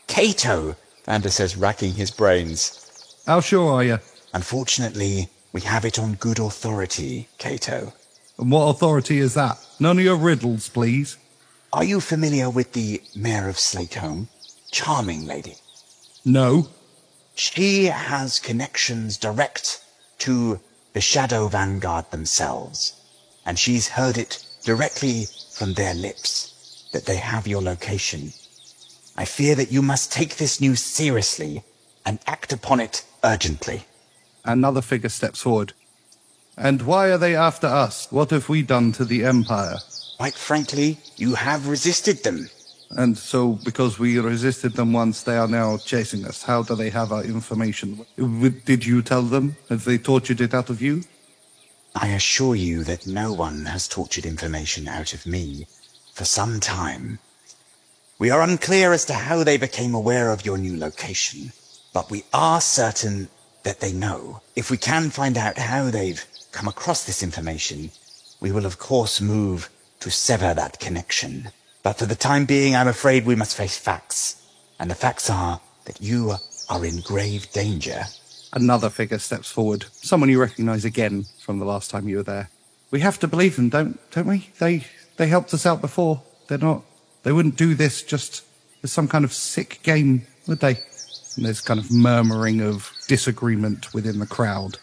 Cato, Vander says, racking his brains. How sure are you? unfortunately, we have it on good authority, Cato. And what authority is that? None of your riddles, please. Are you familiar with the Mayor of Slateholme? Charming lady. No. She has connections direct to the Shadow Vanguard themselves, and she's heard it directly from their lips that they have your location. I fear that you must take this news seriously and act upon it urgently. Another figure steps forward. And why are they after us? What have we done to the Empire? Quite frankly, you have resisted them. And so, because we resisted them once, they are now chasing us. How do they have our information? Did you tell them? Have they tortured it out of you? I assure you that no one has tortured information out of me for some time. We are unclear as to how they became aware of your new location, but we are certain that they know. If we can find out how they've come across this information, we will of course move to sever that connection. But for the time being, I'm afraid we must face facts. And the facts are that you are in grave danger. Another figure steps forward. Someone you recognize again from the last time you were there. We have to believe them, don't we? They helped us out before. They wouldn't do this just as some kind of sick game, would they? And there's kind of murmuring of disagreement within the crowd.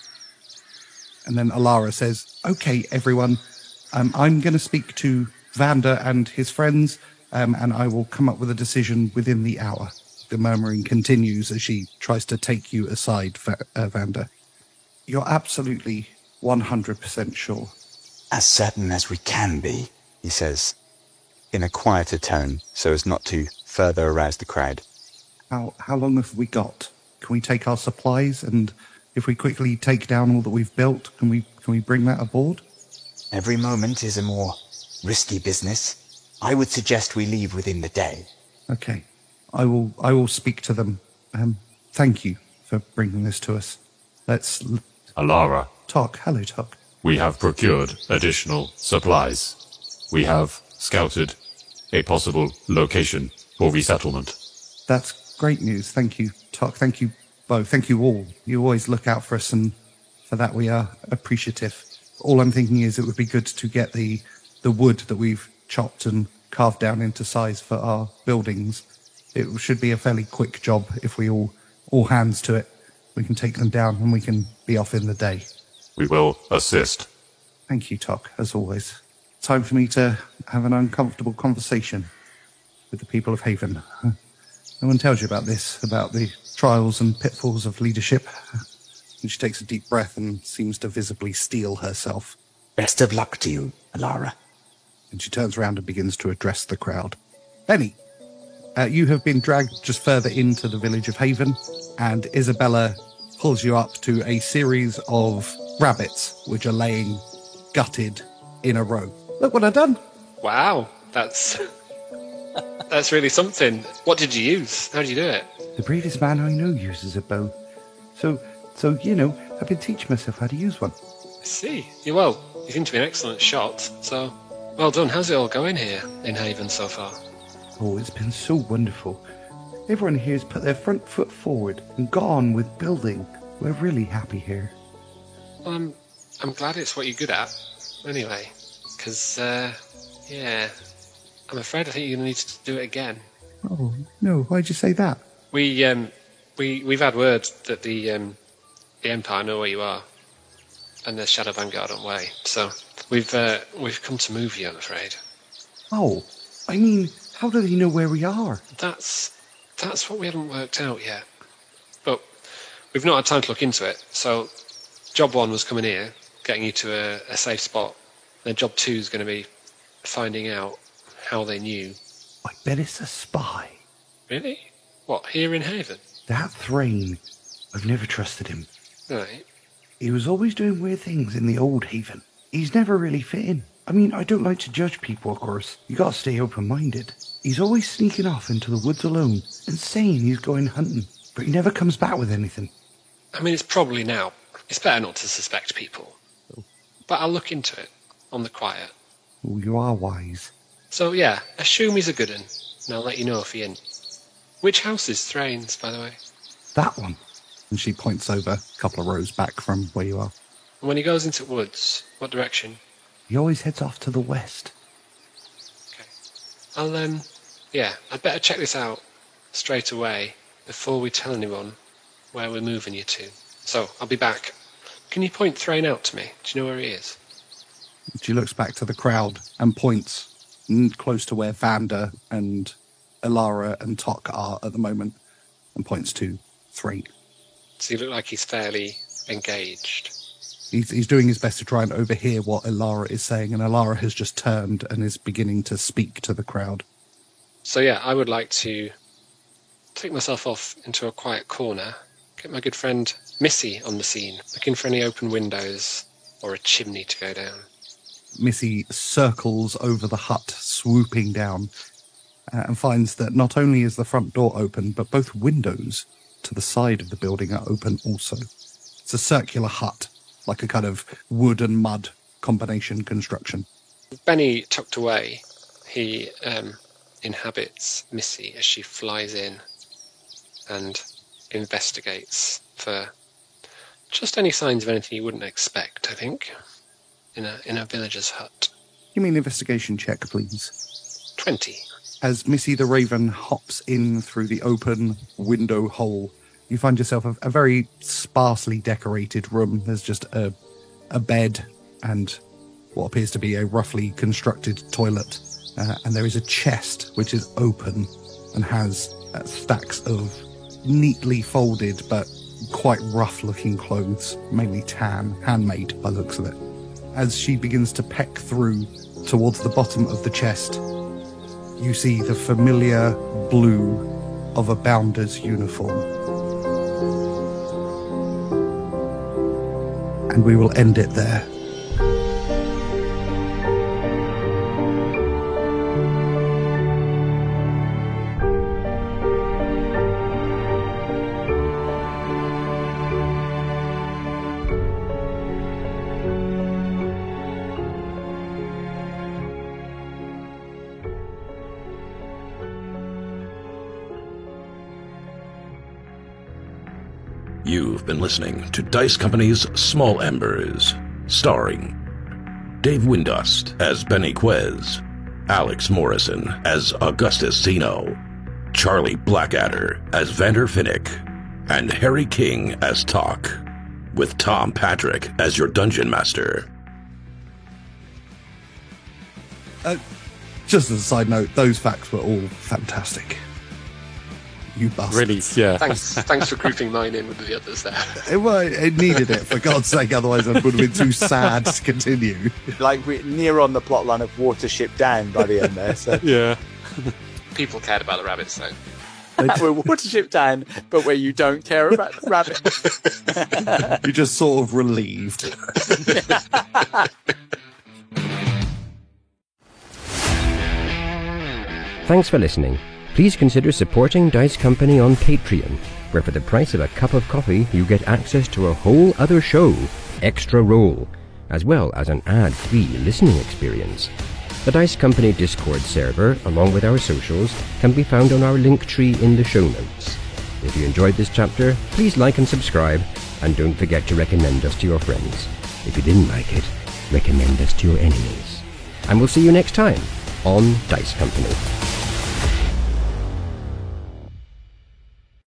And then Alara says, okay, everyone, I'm going to speak to Vander and his friends, and I will come up with a decision within the hour. The murmuring continues as she tries to take you aside, Vander. You're absolutely 100% sure. As certain as we can be, he says, in a quieter tone, so as not to further arouse the crowd. How long have we got? Can we take our supplies, and if we quickly take down all that we've built, can we bring that aboard? Every moment is a more risky business. I would suggest we leave within the day. Okay. I will speak to them. Thank you for bringing this to us. Let's... Alara, Talk. Hello, Talk. we have procured additional supplies. We have scouted a possible location for resettlement. That's great news. Thank you, Talk. Thank you both. Thank you all. You always look out for us, and for that we are appreciative. All I'm thinking is it would be good to get the wood that we've chopped and carved down into size for our buildings. It should be a fairly quick job if we all hands to it. We can take them down and we can be off in the day. We will assist. Thank you, Tok, as always. Time for me to have an uncomfortable conversation with the people of Haven. No one tells you about this, about the trials and pitfalls of leadership. And she takes a deep breath and seems to visibly steel herself. Best of luck to you, Alara. And she turns around and begins to address the crowd. Benny, you have been dragged just further into the village of Haven, and Isabella pulls you up to a series of rabbits which are laying gutted in a row. Look what I've done. Wow, that's really something. What did you use? How did you do it? The bravest man I know uses a bow. So, you know, I've been teaching myself how to use one. I see. You seem to be an excellent shot, so well done. How's it all going here in Haven so far? Oh, it's been so wonderful. Everyone here has put their front foot forward and gone with building. We're really happy here. Well, I'm glad it's what you're good at, anyway. Because, yeah, I'm afraid I think you're going to need to do it again. Oh, no, why'd you say that? We've had word that the Empire know where you are, and the Shadow Vanguard on way. So we've come to move you, I'm afraid. Oh, I mean, how do they know where we are? That's what we haven't worked out yet. But we've not had time to look into it. So job 1 was coming here, getting you to a safe spot. Then job 2 is going to be finding out how they knew. I bet it's a spy. Really? What, here in Haven? That Thrain, I've never trusted him. Right. He was always doing weird things in the old Haven. He's never really fit in. I mean, I don't like to judge people, of course. You gotta stay open-minded. He's always sneaking off into the woods alone and saying he's going hunting, but he never comes back with anything. I mean, it's probably now. It's better not to suspect people. But I'll look into it, on the quiet. Oh, you are wise. So, yeah, assume he's a good un, and I'll let you know if he ain't. Which house is Thrain's, by the way? That one. And she points over a couple of rows back from where you are. And when he goes into woods, what direction? He always heads off to the west. Okay. I'd better check this out straight away before we tell anyone where we're moving you to. So, I'll be back. Can you point Thrain out to me? Do you know where he is? She looks back to the crowd and points close to where Vander and Elara and Tok are at the moment, and points to Thrain. Does he look like he's fairly engaged? He's doing his best to try and overhear what Elara is saying, and Elara has just turned and is beginning to speak to the crowd. So yeah, I would like to take myself off into a quiet corner, get my good friend Missy on the scene, looking for any open windows or a chimney to go down. Missy circles over the hut, swooping down, and finds that not only is the front door open, but both windows to the side of the building are open also. It's a circular hut, like a kind of wood and mud combination construction. Benny tucked away. He inhabits Missy as she flies in and investigates for just any signs of anything you wouldn't expect, I think, in a villager's hut. Give me an investigation check, please. 20. As Missy the Raven hops in through the open window hole, you find yourself a very sparsely decorated room. There's just a bed and what appears to be a roughly constructed toilet. And there is a chest which is open and has stacks of neatly folded but quite rough-looking clothes, mainly tan, handmade by the looks of it. As she begins to peck through towards the bottom of the chest, you see the familiar blue of a bounder's uniform. And we will end it there. You've been listening to Dice Company's Small Embers, starring Dave Windust as Benny Quez, Alex Morrison as Augustus Zeno, Charlie Blackadder as Vander Finnick, and Harry King as Tok, with Tom Patrick as your Dungeon Master. Just as a side note, those facts were all fantastic. You bastards. Really, yeah. Thanks for grouping mine in with the others there. It needed it, for God's sake, otherwise I would have been too sad to continue. Like, we're near on the plot line of Watership Down by the end there. So. Yeah. People cared about the rabbits, though. We're Watership Down, but where you don't care about the rabbit. You're just sort of relieved. Thanks for listening. Please consider supporting Dice Company on Patreon, where for the price of a cup of coffee you get access to a whole other show, Extra Roll, as well as an ad-free listening experience. The Dice Company Discord server, along with our socials, can be found on our link tree in the show notes. If you enjoyed this chapter, please like and subscribe, and don't forget to recommend us to your friends. If you didn't like it, recommend us to your enemies. And we'll see you next time on Dice Company.